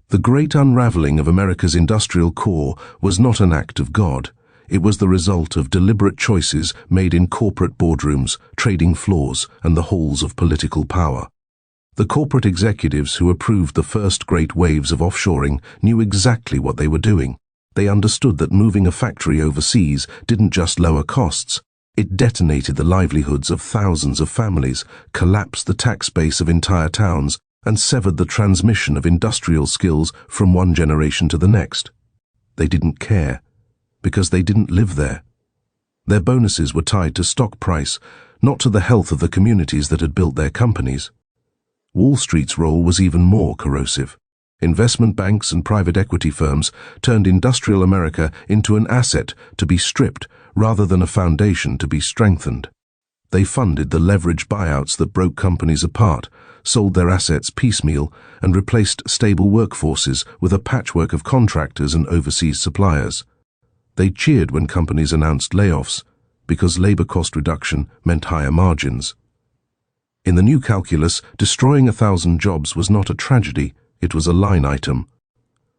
The great unraveling of America's industrial core was not an act of God. It was the result of deliberate choices made in corporate boardrooms, trading floors, and the halls of political power. The corporate executives who approved the first great waves of offshoring knew exactly what they were doing. They understood that moving a factory overseas didn't just lower costs, it detonated the livelihoods of thousands of families, collapsed the tax base of entire towns, and severed the transmission of industrial skills from one generation to the next. They didn't care, because they didn't live there. Their bonuses were tied to stock price, not to the health of the communities that had built their companies. Wall Street's role was even more corrosive. Investment banks and private equity firms turned industrial America into an asset to be stripped rather than a foundation to be strengthened. They funded the leveraged buyouts that broke companies apart, sold their assets piecemeal, and replaced stable workforces with a patchwork of contractors and overseas suppliers. They cheered when companies announced layoffs, because labor cost reduction meant higher margins. In the new calculus, destroying 1,000 jobs was not a tragedy, it was a line item.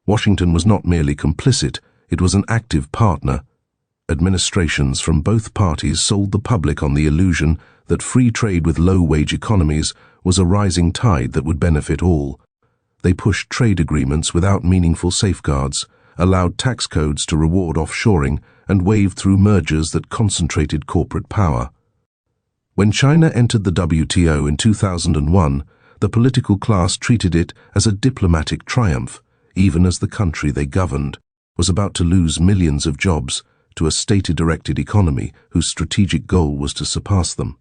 Washington was not merely complicit, it was an active partner. Administrations from both parties sold the public on the illusion that free trade with low-wage economies was a rising tide that would benefit all. They pushed trade agreements without meaningful safeguards, allowed tax codes to reward offshoring, and waved through mergers that concentrated corporate power. When China entered the WTO in 2001, the political class treated it as a diplomatic triumph, even as the country they governed was about to lose millions of jobs to a state-directed economy whose strategic goal was to surpass them.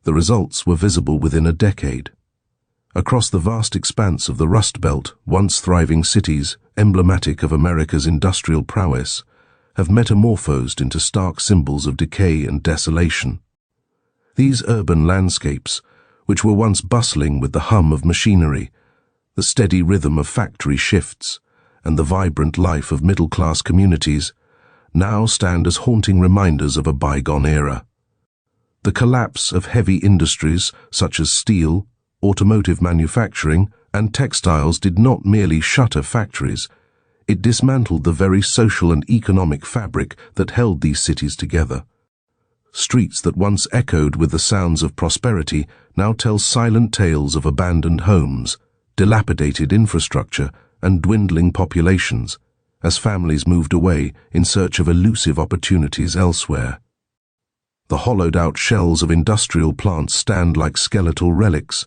The results were visible within a decade. Across the vast expanse of the Rust Belt, once thriving cities, emblematic of America's industrial prowess, have metamorphosed into stark symbols of decay and desolation. These urban landscapes, which were once bustling with the hum of machinery, the steady rhythm of factory shifts, and the vibrant life of middle-class communities, now stand as haunting reminders of a bygone era. The collapse of heavy industries such as steel, automotive manufacturing, and textiles did not merely shutter factories, it dismantled the very social and economic fabric that held these cities together. Streets that once echoed with the sounds of prosperity now tell silent tales of abandoned homes, dilapidated infrastructure, and dwindling populations, as families moved away in search of elusive opportunities elsewhere. The hollowed-out shells of industrial plants stand like skeletal relics,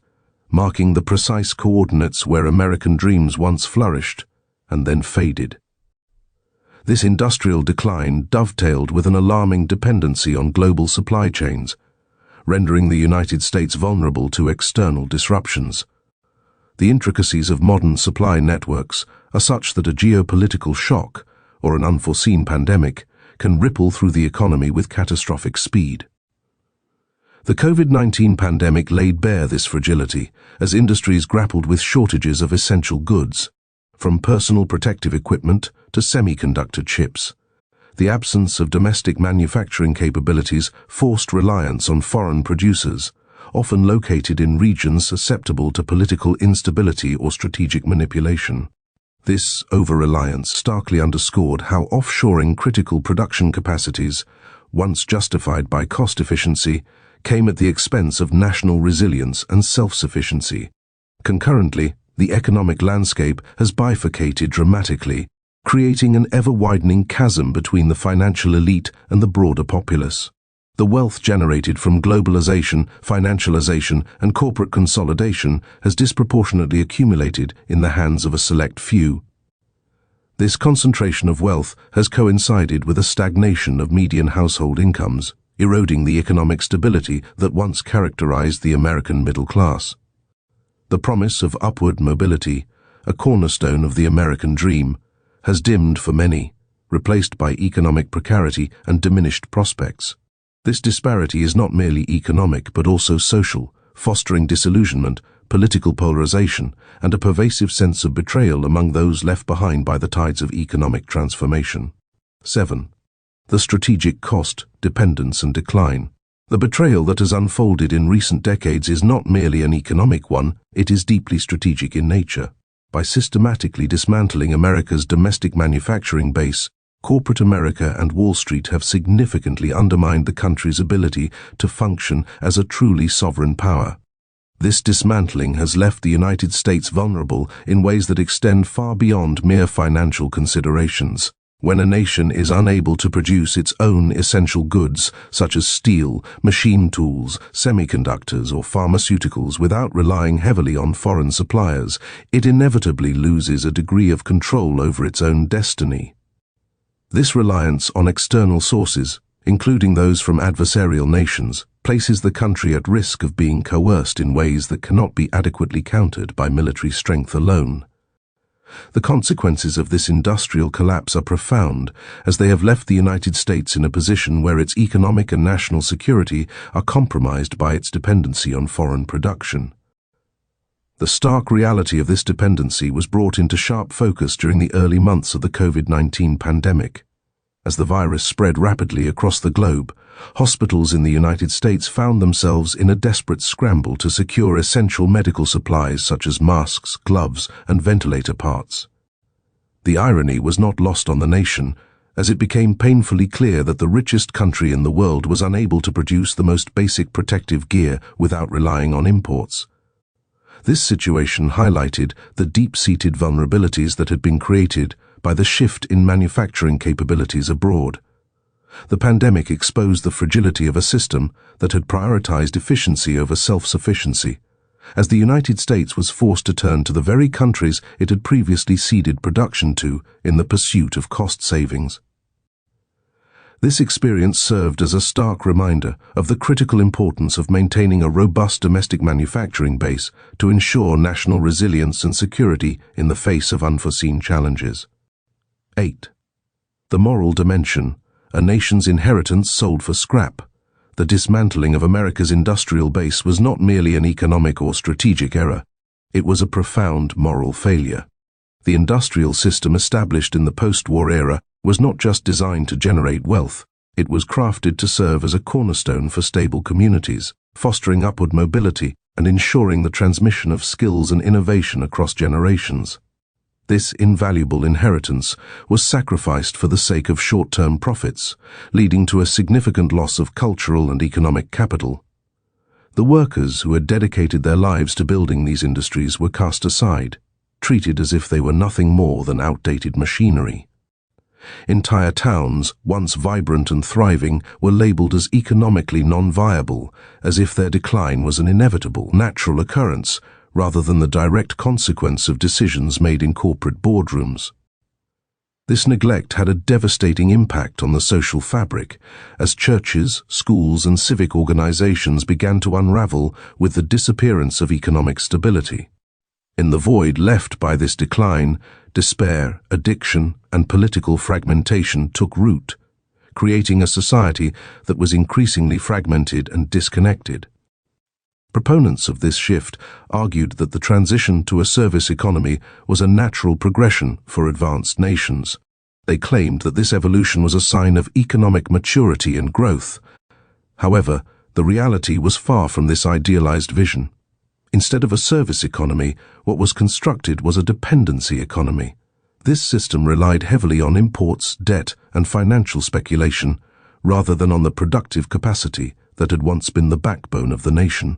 marking the precise coordinates where American dreams once flourished and then faded. This industrial decline dovetailed with an alarming dependency on global supply chains, rendering the United States vulnerable to external disruptions. The intricacies of modern supply networks are such that a geopolitical shock or an unforeseen pandemic can ripple through the economy with catastrophic speed. The COVID-19 pandemic laid bare this fragility as industries grappled with shortages of essential goods, from personal protective equipment to semiconductor chips. The absence of domestic manufacturing capabilities forced reliance on foreign producers, often located in regions susceptible to political instability or strategic manipulation. This over-reliance starkly underscored how offshoring critical production capacities, once justified by cost efficiency, came at the expense of national resilience and self-sufficiency. Concurrently, the economic landscape has bifurcated dramatically, creating an ever-widening chasm between the financial elite and the broader populace. The wealth generated from globalization, financialization, and corporate consolidation has disproportionately accumulated in the hands of a select few. This concentration of wealth has coincided with a stagnation of median household incomes, eroding the economic stability that once characterized the American middle class. The promise of upward mobility, a cornerstone of the American dream, has dimmed for many, replaced by economic precarity and diminished prospects. This disparity is not merely economic but also social, fostering disillusionment, political polarization, and a pervasive sense of betrayal among those left behind by the tides of economic transformation. 7. The strategic cost, dependence, and decline. The betrayal that has unfolded in recent decades is not merely an economic one, it is deeply strategic in nature. By systematically dismantling America's domestic manufacturing base, corporate America and Wall Street have significantly undermined the country's ability to function as a truly sovereign power. This dismantling has left the United States vulnerable in ways that extend far beyond mere financial considerations. When a nation is unable to produce its own essential goods, such as steel, machine tools, semiconductors, or pharmaceuticals, without relying heavily on foreign suppliers, it inevitably loses a degree of control over its own destiny. This reliance on external sources, including those from adversarial nations, places the country at risk of being coerced in ways that cannot be adequately countered by military strength alone. The consequences of this industrial collapse are profound, as they have left the United States in a position where its economic and national security are compromised by its dependency on foreign production. The stark reality of this dependency was brought into sharp focus during the early months of the COVID-19 pandemic. As the virus spread rapidly across the globe, hospitals in the United States found themselves in a desperate scramble to secure essential medical supplies such as masks, gloves, and ventilator parts. The irony was not lost on the nation, as it became painfully clear that the richest country in the world was unable to produce the most basic protective gear without relying on imports. This situation highlighted the deep-seated vulnerabilities that had been created by the shift in manufacturing capabilities abroad. The pandemic exposed the fragility of a system that had prioritized efficiency over self-sufficiency, as the United States was forced to turn to the very countries it had previously ceded production to in the pursuit of cost savings. This experience served as a stark reminder of the critical importance of maintaining a robust domestic manufacturing base to ensure national resilience and security in the face of unforeseen challenges. 8. The moral dimension, a nation's inheritance sold for scrap. The dismantling of America's industrial base was not merely an economic or strategic error. It was a profound moral failure. The industrial system established in the post-war era was not just designed to generate wealth, it was crafted to serve as a cornerstone for stable communities, fostering upward mobility and ensuring the transmission of skills and innovation across generations. This invaluable inheritance was sacrificed for the sake of short-term profits, leading to a significant loss of cultural and economic capital. The workers who had dedicated their lives to building these industries were cast aside, treated as if they were nothing more than outdated machinery. Entire towns, once vibrant and thriving, were labeled as economically non-viable, as if their decline was an inevitable, natural occurrence, rather than the direct consequence of decisions made in corporate boardrooms. This neglect had a devastating impact on the social fabric, as churches, schools, and civic organizations began to unravel with the disappearance of economic stability. In the void left by this decline, despair, addiction, and political fragmentation took root, creating a society that was increasingly fragmented and disconnected. Proponents of this shift argued that the transition to a service economy was a natural progression for advanced nations. They claimed that this evolution was a sign of economic maturity and growth. However, the reality was far from this idealized vision. Instead of a service economy, what was constructed was a dependency economy. This system relied heavily on imports, debt, and financial speculation, rather than on the productive capacity that had once been the backbone of the nation.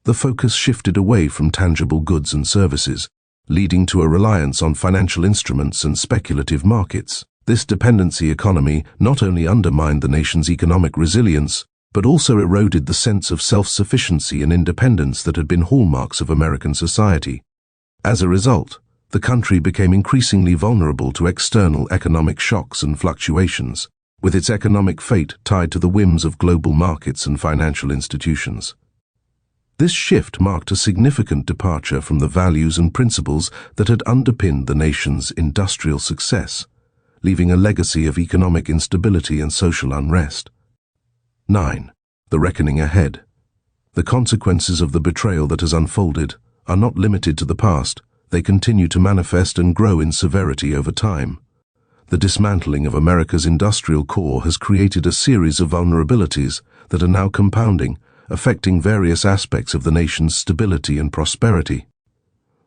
The focus shifted away from tangible goods and services, leading to a reliance on financial instruments and speculative markets. This dependency economy not only undermined the nation's economic resilience, but also eroded the sense of self-sufficiency and independence that had been hallmarks of American society. As a result, the country became increasingly vulnerable to external economic shocks and fluctuations, with its economic fate tied to the whims of global markets and financial institutions. This shift marked a significant departure from the values and principles that had underpinned the nation's industrial success, leaving a legacy of economic instability and social unrest. 9. The reckoning ahead. The consequences of the betrayal that has unfolded are not limited to the past. They continue to manifest and grow in severity over time. The dismantling of America's industrial core has created a series of vulnerabilities that are now compounding, affecting various aspects of the nation's stability and prosperity.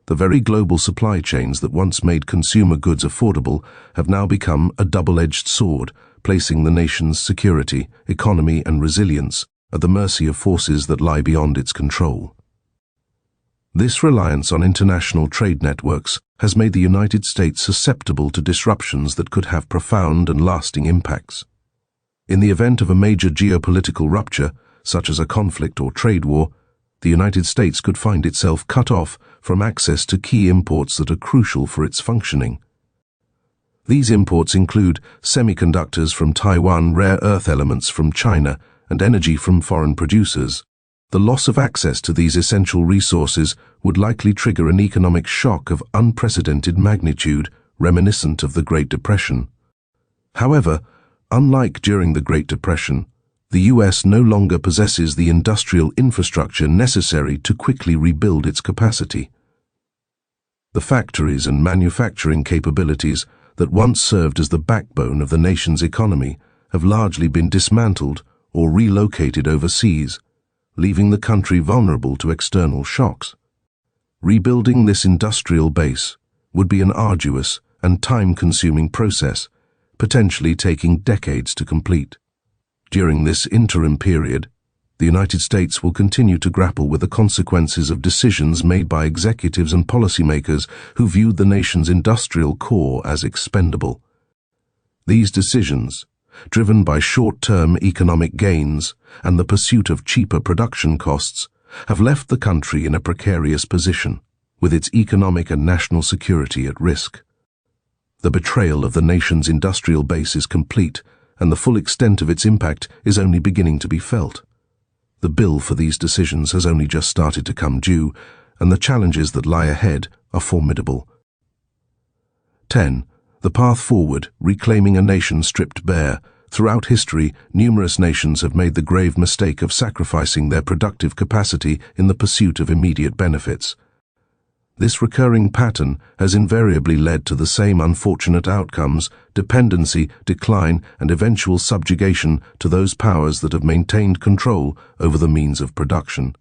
The very global supply chains that once made consumer goods affordable have now become a double-edged sword, placing the nation's security, economy, and resilience at the mercy of forces that lie beyond its control. This reliance on international trade networks has made the United States susceptible to disruptions that could have profound and lasting impacts. In the event of a major geopolitical rupture, such as a conflict or trade war, the United States could find itself cut off from access to key imports that are crucial for its functioning. These imports include semiconductors from Taiwan, rare earth elements from China, and energy from foreign producers. The loss of access to these essential resources would likely trigger an economic shock of unprecedented magnitude, reminiscent of the Great Depression. However, unlike during the Great Depression, the U.S. no longer possesses the industrial infrastructure necessary to quickly rebuild its capacity. The factories and manufacturing capabilities that once served as the backbone of the nation's economy have largely been dismantled or relocated overseas, leaving the country vulnerable to external shocks. Rebuilding this industrial base would be an arduous and time-consuming process, potentially taking decades to complete. During this interim period, the United States will continue to grapple with the consequences of decisions made by executives and policymakers who viewed the nation's industrial core as expendable. These decisions, driven by short-term economic gains and the pursuit of cheaper production costs, have left the country in a precarious position, with its economic and national security at risk. The betrayal of the nation's industrial base is complete, and the full extent of its impact is only beginning to be felt. The bill for these decisions has only just started to come due, and the challenges that lie ahead are formidable. 10. The path forward, reclaiming a nation stripped bare. Throughout history, numerous nations have made the grave mistake of sacrificing their productive capacity in the pursuit of immediate benefits. This recurring pattern has invariably led to the same unfortunate outcomes: dependency, decline, and eventual subjugation to those powers that have maintained control over the means of production.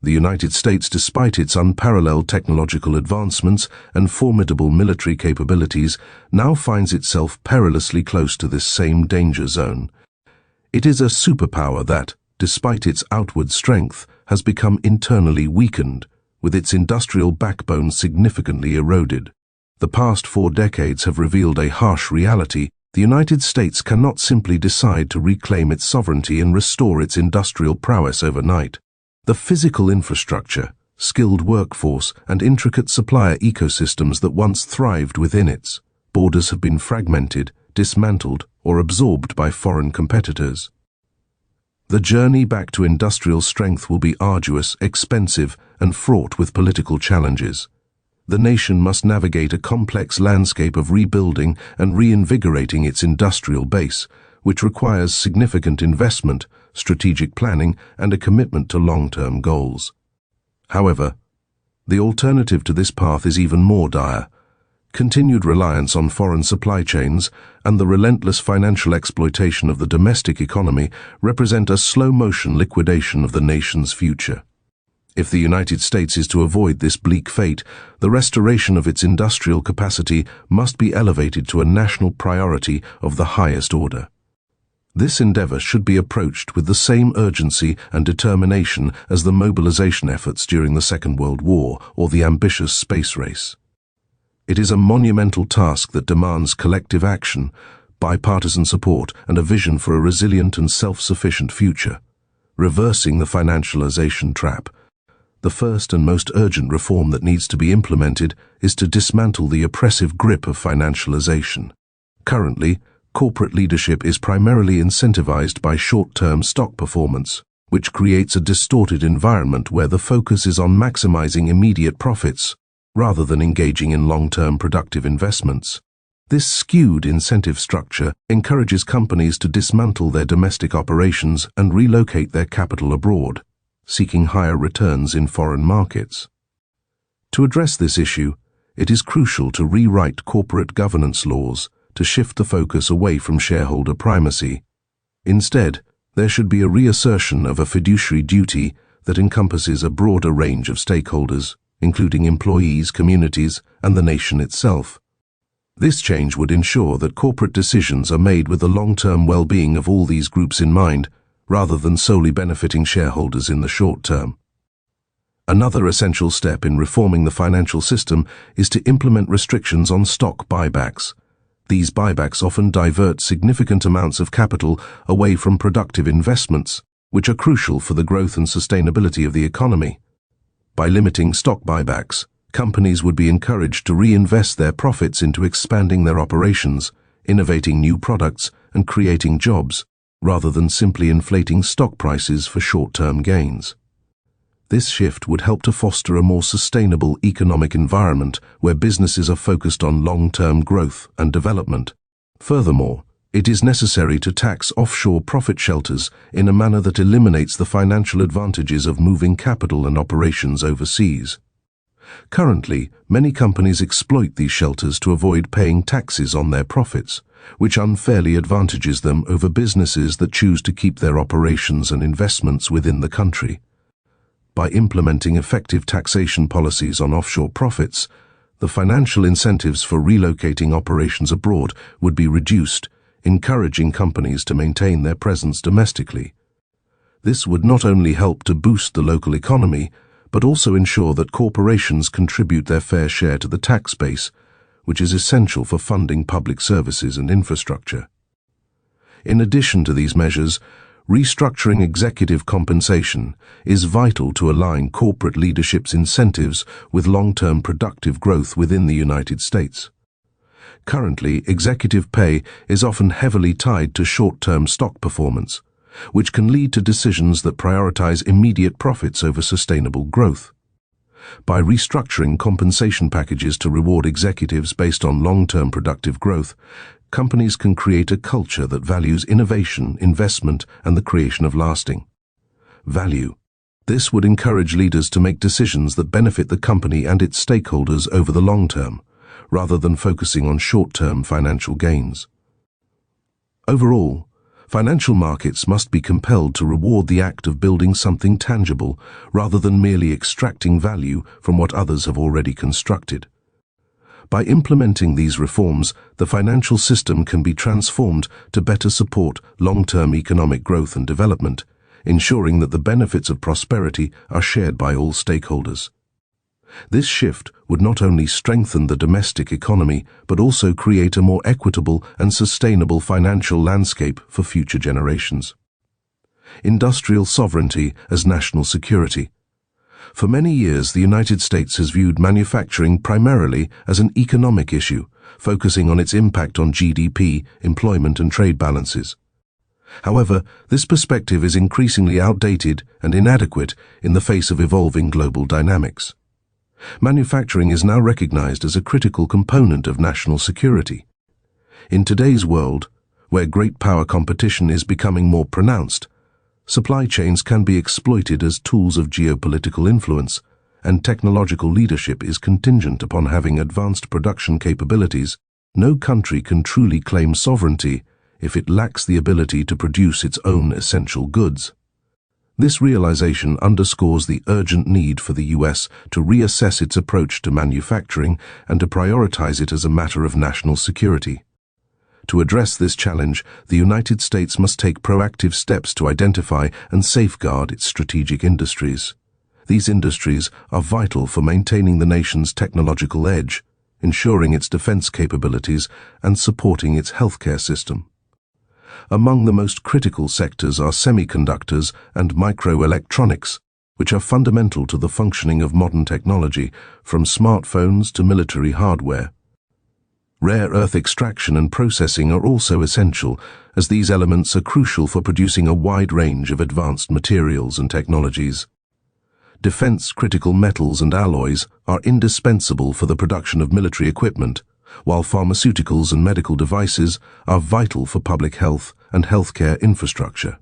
The United States, despite its unparalleled technological advancements and formidable military capabilities, now finds itself perilously close to this same danger zone. It is a superpower that, despite its outward strength, has become internally weakened, with its industrial backbone significantly eroded. The past 4 decades have revealed a harsh reality. The United States cannot simply decide to reclaim its sovereignty and restore its industrial prowess overnight. The physical infrastructure, skilled workforce, and intricate supplier ecosystems that once thrived within its borders have been fragmented, dismantled, or absorbed by foreign competitors. The journey back to industrial strength will be arduous, expensive, and fraught with political challenges. The nation must navigate a complex landscape of rebuilding and reinvigorating its industrial base, which requires significant investment, strategic planning, and a commitment to long-term goals. However, the alternative to this path is even more dire. Continued reliance on foreign supply chains and the relentless financial exploitation of the domestic economy represent a slow-motion liquidation of the nation's future. If the United States is to avoid this bleak fate, the restoration of its industrial capacity must be elevated to a national priority of the highest order. This endeavor should be approached with the same urgency and determination as the mobilization efforts during the Second World War or the ambitious space race. It is a monumental task that demands collective action, bipartisan support, and a vision for a resilient and self-sufficient future. Reversing the financialization trap. The first and most urgent reform that needs to be implemented is to dismantle the oppressive grip of financialization. Currently, corporate leadership is primarily incentivized by short-term stock performance, which creates a distorted environment where the focus is on maximizing immediate profits, rather than engaging in long-term productive investments. This skewed incentive structure encourages companies to dismantle their domestic operations and relocate their capital abroad, seeking higher returns in foreign markets. To address this issue, it is crucial to rewrite corporate governance laws to shift the focus away from shareholder primacy. Instead, there should be a reassertion of a fiduciary duty that encompasses a broader range of stakeholders, including employees, communities, and the nation itself. This change would ensure that corporate decisions are made with the long-term well-being of all these groups in mind, rather than solely benefiting shareholders in the short term. Another essential step in reforming the financial system is to implement restrictions on stock buybacks. These buybacks often divert significant amounts of capital away from productive investments, which are crucial for the growth and sustainability of the economy. By limiting stock buybacks, companies would be encouraged to reinvest their profits into expanding their operations, innovating new products, and creating jobs, rather than simply inflating stock prices for short-term gains. This shift would help to foster a more sustainable economic environment where businesses are focused on long-term growth and development. Furthermore, it is necessary to tax offshore profit shelters in a manner that eliminates the financial advantages of moving capital and operations overseas. Currently, many companies exploit these shelters to avoid paying taxes on their profits, which unfairly advantages them over businesses that choose to keep their operations and investments within the country. By implementing effective taxation policies on offshore profits, the financial incentives for relocating operations abroad would be reduced, encouraging companies to maintain their presence domestically. This would not only help to boost the local economy, but also ensure that corporations contribute their fair share to the tax base, which is essential for funding public services and infrastructure. In addition to these measures, restructuring executive compensation is vital to align corporate leadership's incentives with long-term productive growth within the United States. Currently, executive pay is often heavily tied to short-term stock performance, which can lead to decisions that prioritize immediate profits over sustainable growth. By restructuring compensation packages to reward executives based on long-term productive growth, companies can create a culture that values innovation, investment, and the creation of lasting value. This would encourage leaders to make decisions that benefit the company and its stakeholders over the long term, rather than focusing on short-term financial gains. Overall, financial markets must be compelled to reward the act of building something tangible rather than merely extracting value from what others have already constructed. By implementing these reforms, the financial system can be transformed to better support long-term economic growth and development, ensuring that the benefits of prosperity are shared by all stakeholders. This shift would not only strengthen the domestic economy, but also create a more equitable and sustainable financial landscape for future generations. Industrial sovereignty as national security. For many years, the United States has viewed manufacturing primarily as an economic issue, focusing on its impact on GDP, employment, and trade balances. However, this perspective is increasingly outdated and inadequate in the face of evolving global dynamics. Manufacturing is now recognized as a critical component of national security. In today's world, where great power competition is becoming more pronounced, supply chains can be exploited as tools of geopolitical influence, and technological leadership is contingent upon having advanced production capabilities. No country can truly claim sovereignty if it lacks the ability to produce its own essential goods. This realization underscores the urgent need for the US to reassess its approach to manufacturing and to prioritize it as a matter of national security. To address this challenge, the United States must take proactive steps to identify and safeguard its strategic industries. These industries are vital for maintaining the nation's technological edge, ensuring its defense capabilities, and supporting its healthcare system. Among the most critical sectors are semiconductors and microelectronics, which are fundamental to the functioning of modern technology, from smartphones to military hardware. Rare earth extraction and processing are also essential, as these elements are crucial for producing a wide range of advanced materials and technologies. Defense critical metals and alloys are indispensable for the production of military equipment, while pharmaceuticals and medical devices are vital for public health and healthcare infrastructure.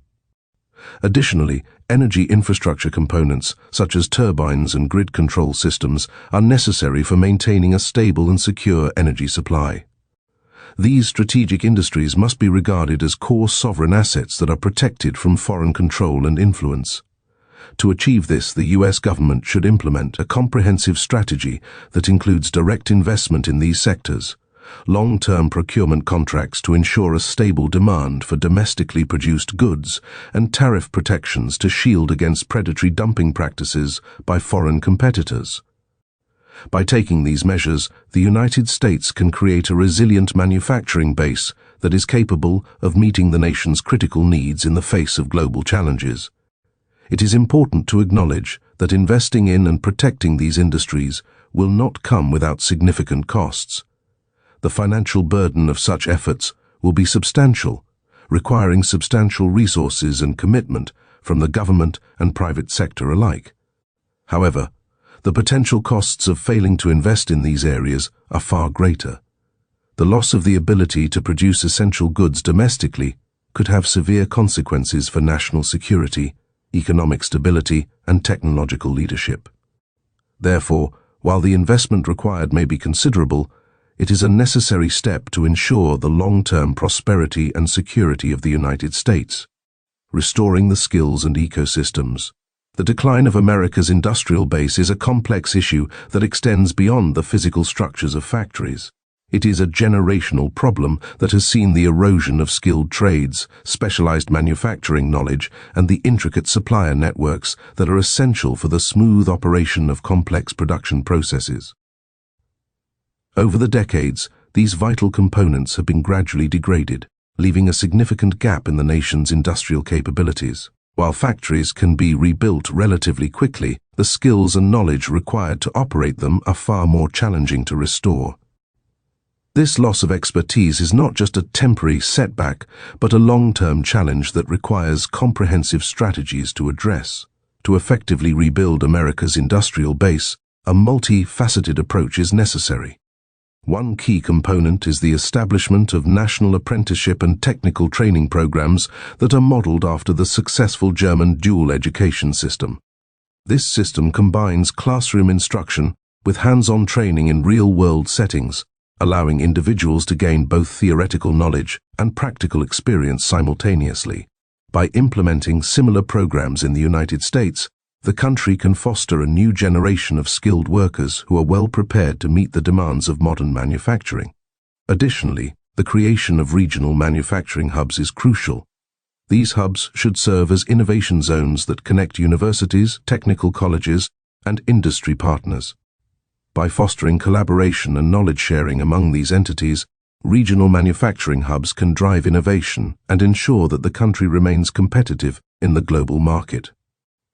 Additionally, energy infrastructure components, such as turbines and grid control systems, are necessary for maintaining a stable and secure energy supply. These strategic industries must be regarded as core sovereign assets that are protected from foreign control and influence. To achieve this, the US government should implement a comprehensive strategy that includes direct investment in these sectors, long-term procurement contracts to ensure a stable demand for domestically produced goods, and tariff protections to shield against predatory dumping practices by foreign competitors. By taking these measures, the United States can create a resilient manufacturing base that is capable of meeting the nation's critical needs in the face of global challenges. It is important to acknowledge that investing in and protecting these industries will not come without significant costs. The financial burden of such efforts will be substantial, requiring substantial resources and commitment from the government and private sector alike. However, the potential costs of failing to invest in these areas are far greater. The loss of the ability to produce essential goods domestically could have severe consequences for national security, economic stability, and technological leadership. Therefore, while the investment required may be considerable, it is a necessary step to ensure the long-term prosperity and security of the United States. Restoring the skills and ecosystems. The decline of America's industrial base is a complex issue that extends beyond the physical structures of factories. It is a generational problem that has seen the erosion of skilled trades, specialized manufacturing knowledge, and the intricate supplier networks that are essential for the smooth operation of complex production processes. Over the decades, these vital components have been gradually degraded, leaving a significant gap in the nation's industrial capabilities. While factories can be rebuilt relatively quickly, the skills and knowledge required to operate them are far more challenging to restore. This loss of expertise is not just a temporary setback, but a long-term challenge that requires comprehensive strategies to address. To effectively rebuild America's industrial base, a multi-faceted approach is necessary. One key component is the establishment of national apprenticeship and technical training programs that are modeled after the successful German dual education system. This system combines classroom instruction with hands-on training in real-world settings, allowing individuals to gain both theoretical knowledge and practical experience simultaneously. By implementing similar programs in the United States, the country can foster a new generation of skilled workers who are well prepared to meet the demands of modern manufacturing. Additionally, the creation of regional manufacturing hubs is crucial. These hubs should serve as innovation zones that connect universities, technical colleges, and industry partners. By fostering collaboration and knowledge sharing among these entities, regional manufacturing hubs can drive innovation and ensure that the country remains competitive in the global market.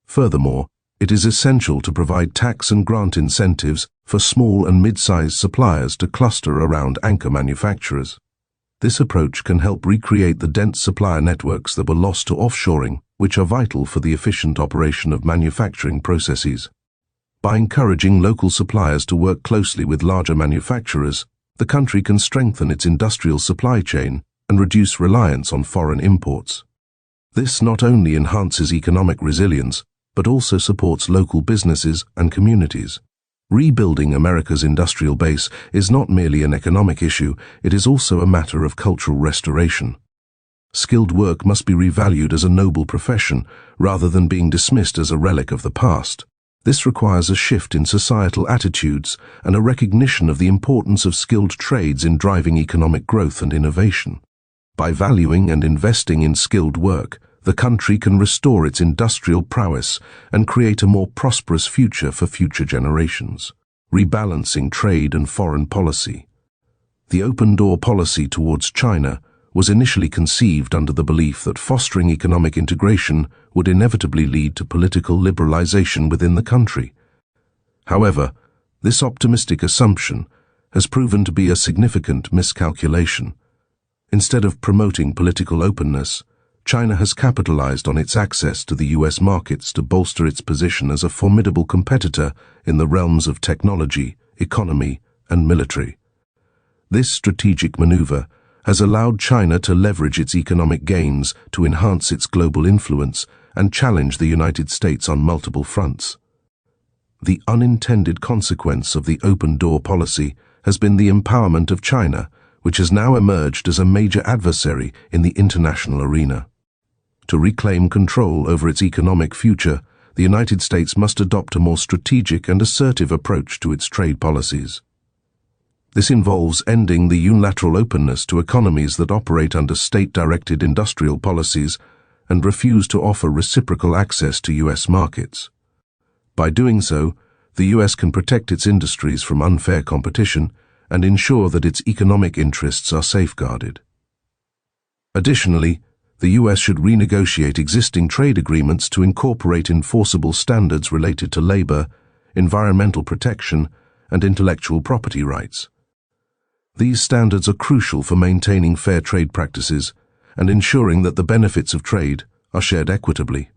Furthermore, it is essential to provide tax and grant incentives for small and mid-sized suppliers to cluster around anchor manufacturers. This approach can help recreate the dense supplier networks that were lost to offshoring, which are vital for the efficient operation of manufacturing processes. By encouraging local suppliers to work closely with larger manufacturers, the country can strengthen its industrial supply chain and reduce reliance on foreign imports. This not only enhances economic resilience, but also supports local businesses and communities. Rebuilding America's industrial base is not merely an economic issue, it is also a matter of cultural restoration. Skilled work must be revalued as a noble profession, rather than being dismissed as a relic of the past. This requires a shift in societal attitudes and a recognition of the importance of skilled trades in driving economic growth and innovation. By valuing and investing in skilled work, the country can restore its industrial prowess and create a more prosperous future for future generations. Rebalancing trade and foreign policy. The open-door policy towards China was initially conceived under the belief that fostering economic integration would inevitably lead to political liberalization within the country. However, this optimistic assumption has proven to be a significant miscalculation. Instead of promoting political openness, China has capitalized on its access to the US markets to bolster its position as a formidable competitor in the realms of technology, economy, and military. This strategic maneuver has allowed China to leverage its economic gains to enhance its global influence and challenge the United States on multiple fronts. The unintended consequence of the open-door policy has been the empowerment of China, which has now emerged as a major adversary in the international arena. To reclaim control over its economic future, the United States must adopt a more strategic and assertive approach to its trade policies. This involves ending the unilateral openness to economies that operate under state-directed industrial policies and refuse to offer reciprocal access to US markets. By doing so, the US can protect its industries from unfair competition and ensure that its economic interests are safeguarded. Additionally, the US should renegotiate existing trade agreements to incorporate enforceable standards related to labor, environmental protection, and intellectual property rights. These standards are crucial for maintaining fair trade practices and ensuring that the benefits of trade are shared equitably.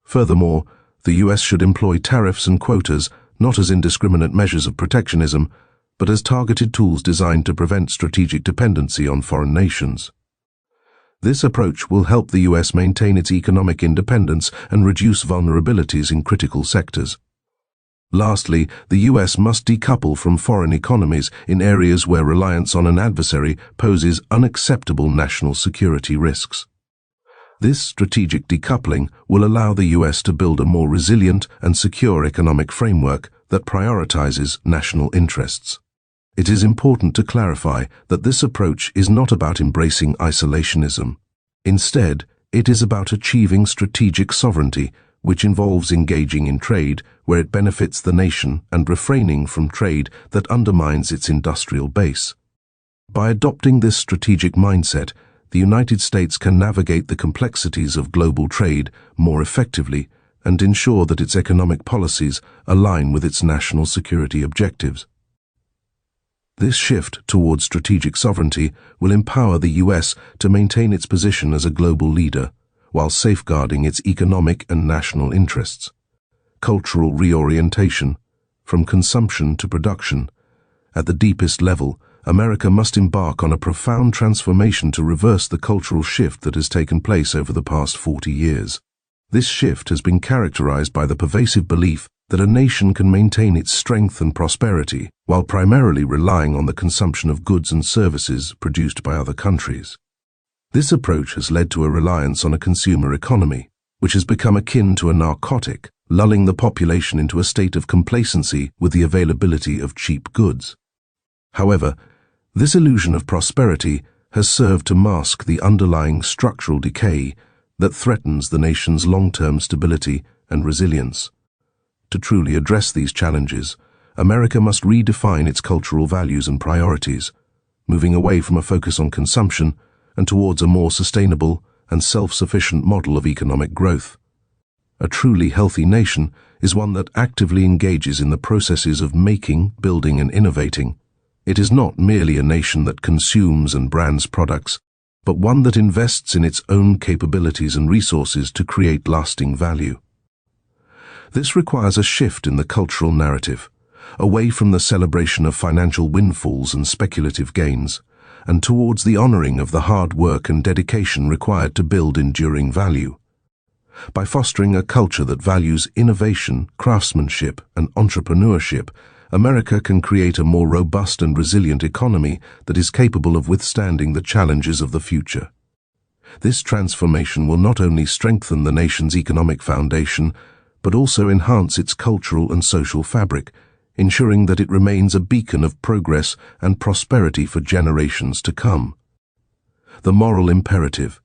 Furthermore, the US should employ tariffs and quotas not as indiscriminate measures of protectionism, but as targeted tools designed to prevent strategic dependency on foreign nations. This approach will help the US maintain its economic independence and reduce vulnerabilities in critical sectors. Lastly, the US must decouple from foreign economies in areas where reliance on an adversary poses unacceptable national security risks. This strategic decoupling will allow the US to build a more resilient and secure economic framework that prioritizes national interests. It is important to clarify that this approach is not about embracing isolationism. Instead, it is about achieving strategic sovereignty, which involves engaging in trade where it benefits the nation and refraining from trade that undermines its industrial base. By adopting this strategic mindset, the United States can navigate the complexities of global trade more effectively and ensure that its economic policies align with its national security objectives. This shift towards strategic sovereignty will empower the US to maintain its position as a global leader, while safeguarding its economic and national interests. Cultural reorientation, from consumption to production. At the deepest level, America must embark on a profound transformation to reverse the cultural shift that has taken place over the past 40 years. This shift has been characterized by the pervasive belief that a nation can maintain its strength and prosperity while primarily relying on the consumption of goods and services produced by other countries. This approach has led to a reliance on a consumer economy, which has become akin to a narcotic, lulling the population into a state of complacency with the availability of cheap goods. However, this illusion of prosperity has served to mask the underlying structural decay that threatens the nation's long-term stability and resilience. To truly address these challenges, America must redefine its cultural values and priorities, moving away from a focus on consumption and towards a more sustainable and self-sufficient model of economic growth. A truly healthy nation is one that actively engages in the processes of making, building, and innovating. It is not merely a nation that consumes and brands products, but one that invests in its own capabilities and resources to create lasting value. This requires a shift in the cultural narrative, away from the celebration of financial windfalls and speculative gains, and towards the honoring of the hard work and dedication required to build enduring value. By fostering a culture that values innovation, craftsmanship, and entrepreneurship, America can create a more robust and resilient economy that is capable of withstanding the challenges of the future. This transformation will not only strengthen the nation's economic foundation, but also enhance its cultural and social fabric, ensuring that it remains a beacon of progress and prosperity for generations to come. The moral imperative.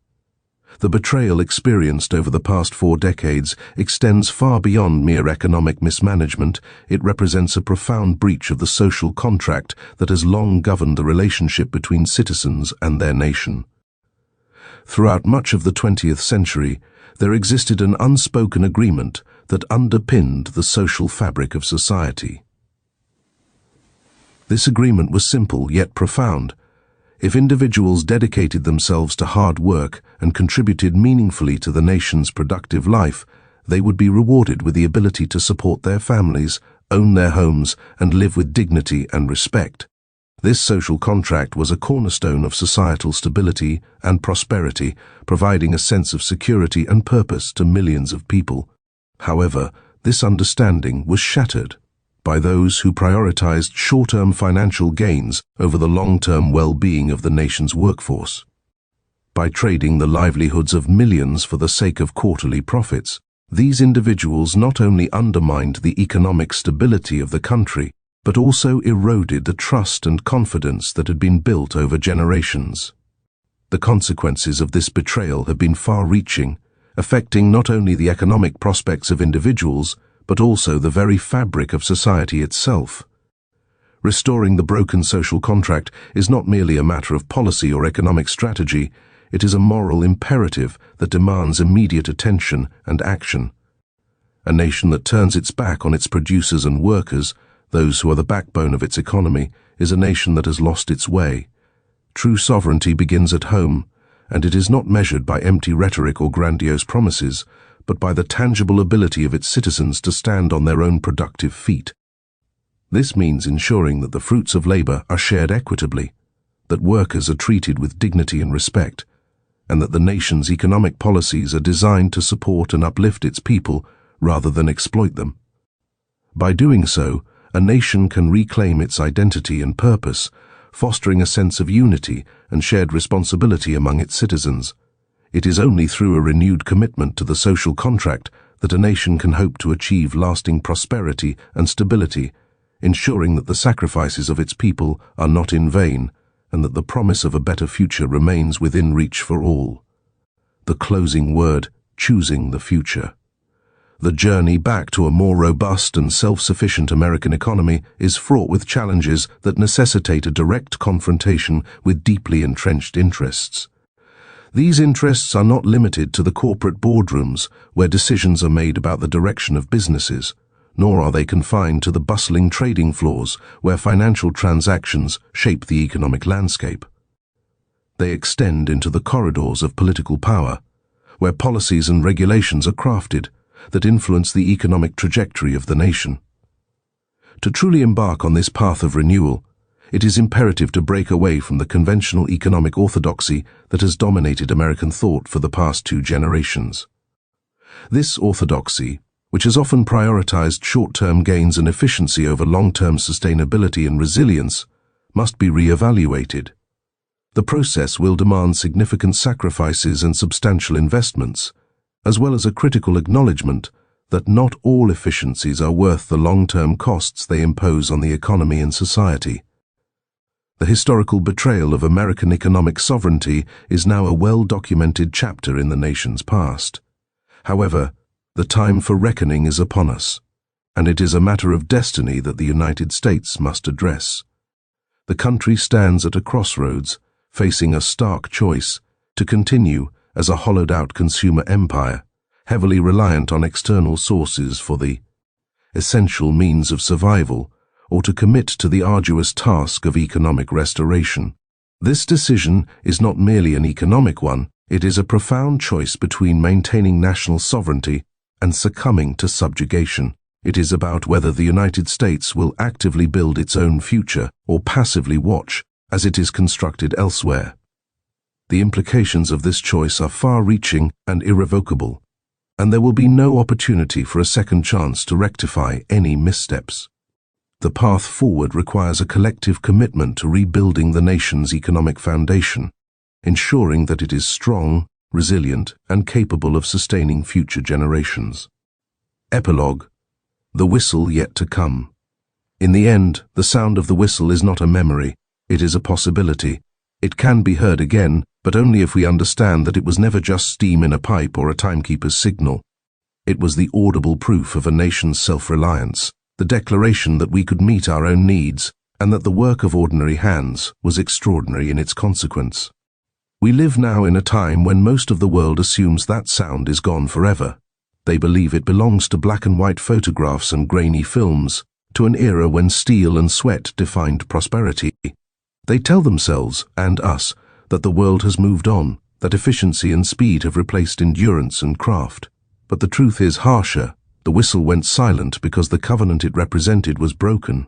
The betrayal experienced over the past 4 decades extends far beyond mere economic mismanagement. It represents a profound breach of the social contract that has long governed the relationship between citizens and their nation. Throughout much of the 20th century, there existed an unspoken agreement that underpinned the social fabric of society. This agreement was simple yet profound. If individuals dedicated themselves to hard work and contributed meaningfully to the nation's productive life, they would be rewarded with the ability to support their families, own their homes, and live with dignity and respect. This social contract was a cornerstone of societal stability and prosperity, providing a sense of security and purpose to millions of people. However, this understanding was shattered by those who prioritized short-term financial gains over the long-term well-being of the nation's workforce. By trading the livelihoods of millions for the sake of quarterly profits, these individuals not only undermined the economic stability of the country, but also eroded the trust and confidence that had been built over generations. The consequences of this betrayal have been far-reaching, affecting not only the economic prospects of individuals, but also the very fabric of society itself. Restoring the broken social contract is not merely a matter of policy or economic strategy, it is a moral imperative that demands immediate attention and action. A nation that turns its back on its producers and workers, those who are the backbone of its economy, is a nation that has lost its way. True sovereignty begins at home, and it is not measured by empty rhetoric or grandiose promises, but by the tangible ability of its citizens to stand on their own productive feet. This means ensuring that the fruits of labor are shared equitably, that workers are treated with dignity and respect, and that the nation's economic policies are designed to support and uplift its people rather than exploit them. By doing so, a nation can reclaim its identity and purpose, fostering a sense of unity and shared responsibility among its citizens. It is only through a renewed commitment to the social contract that a nation can hope to achieve lasting prosperity and stability, ensuring that the sacrifices of its people are not in vain and that the promise of a better future remains within reach for all. The closing word, choosing the future. The journey back to a more robust and self-sufficient American economy is fraught with challenges that necessitate a direct confrontation with deeply entrenched interests. These interests are not limited to the corporate boardrooms where decisions are made about the direction of businesses, nor are they confined to the bustling trading floors where financial transactions shape the economic landscape. They extend into the corridors of political power, where policies and regulations are crafted that influence the economic trajectory of the nation. To truly embark on this path of renewal, it is imperative to break away from the conventional economic orthodoxy that has dominated American thought for the past 2 generations. This orthodoxy, which has often prioritized short-term gains and efficiency over long-term sustainability and resilience, must be re-evaluated. The process will demand significant sacrifices and substantial investments, as well as a critical acknowledgement that not all efficiencies are worth the long-term costs they impose on the economy and society. The historical betrayal of American economic sovereignty is now a well-documented chapter in the nation's past. However, the time for reckoning is upon us, and it is a matter of destiny that the United States must address. The country stands at a crossroads, facing a stark choice: to continue as a hollowed-out consumer empire, heavily reliant on external sources for the essential means of survival, or to commit to the arduous task of economic restoration. This decision is not merely an economic one, it is a profound choice between maintaining national sovereignty and succumbing to subjugation. It is about whether the United States will actively build its own future or passively watch as it is constructed elsewhere. The implications of this choice are far-reaching and irrevocable, and there will be no opportunity for a second chance to rectify any missteps. The path forward requires a collective commitment to rebuilding the nation's economic foundation, ensuring that it is strong, resilient, and capable of sustaining future generations. Epilogue: The whistle yet to come. In the end, the sound of the whistle is not a memory, it is a possibility. It can be heard again, but only if we understand that it was never just steam in a pipe or a timekeeper's signal. It was the audible proof of a nation's self-reliance, the declaration that we could meet our own needs, and that the work of ordinary hands was extraordinary in its consequence. We live now in a time when most of the world assumes that sound is gone forever. They believe it belongs to black and white photographs and grainy films, to an era when steel and sweat defined prosperity. They tell themselves, and us, that the world has moved on, that efficiency and speed have replaced endurance and craft. But the truth is harsher. The whistle went silent because the covenant it represented was broken.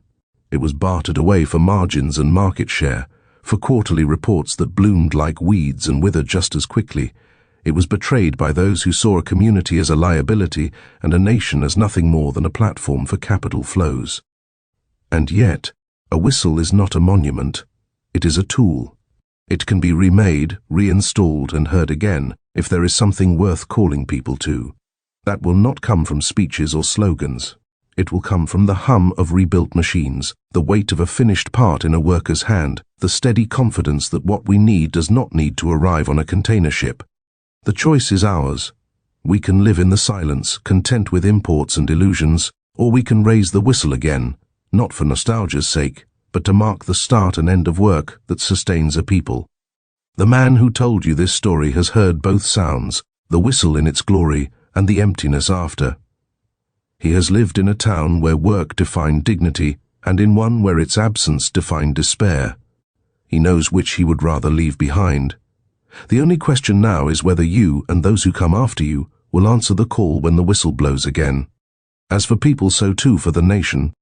It was bartered away for margins and market share, for quarterly reports that bloomed like weeds and withered just as quickly. It was betrayed by those who saw a community as a liability and a nation as nothing more than a platform for capital flows. And yet, a whistle is not a monument. It is a tool. It can be remade, reinstalled, and heard again if there is something worth calling people to. That will not come from speeches or slogans. It will come from the hum of rebuilt machines, the weight of a finished part in a worker's hand, the steady confidence that what we need does not need to arrive on a container ship. The choice is ours. We can live in the silence, content with imports and illusions, or we can raise the whistle again, not for nostalgia's sake, but to mark the start and end of work that sustains a people. The man who told you this story has heard both sounds, the whistle in its glory and the emptiness after. He has lived in a town where work defined dignity and in one where its absence defined despair. He knows which he would rather leave behind. The only question now is whether you and those who come after you will answer the call when the whistle blows again. As for people, so too for the nation,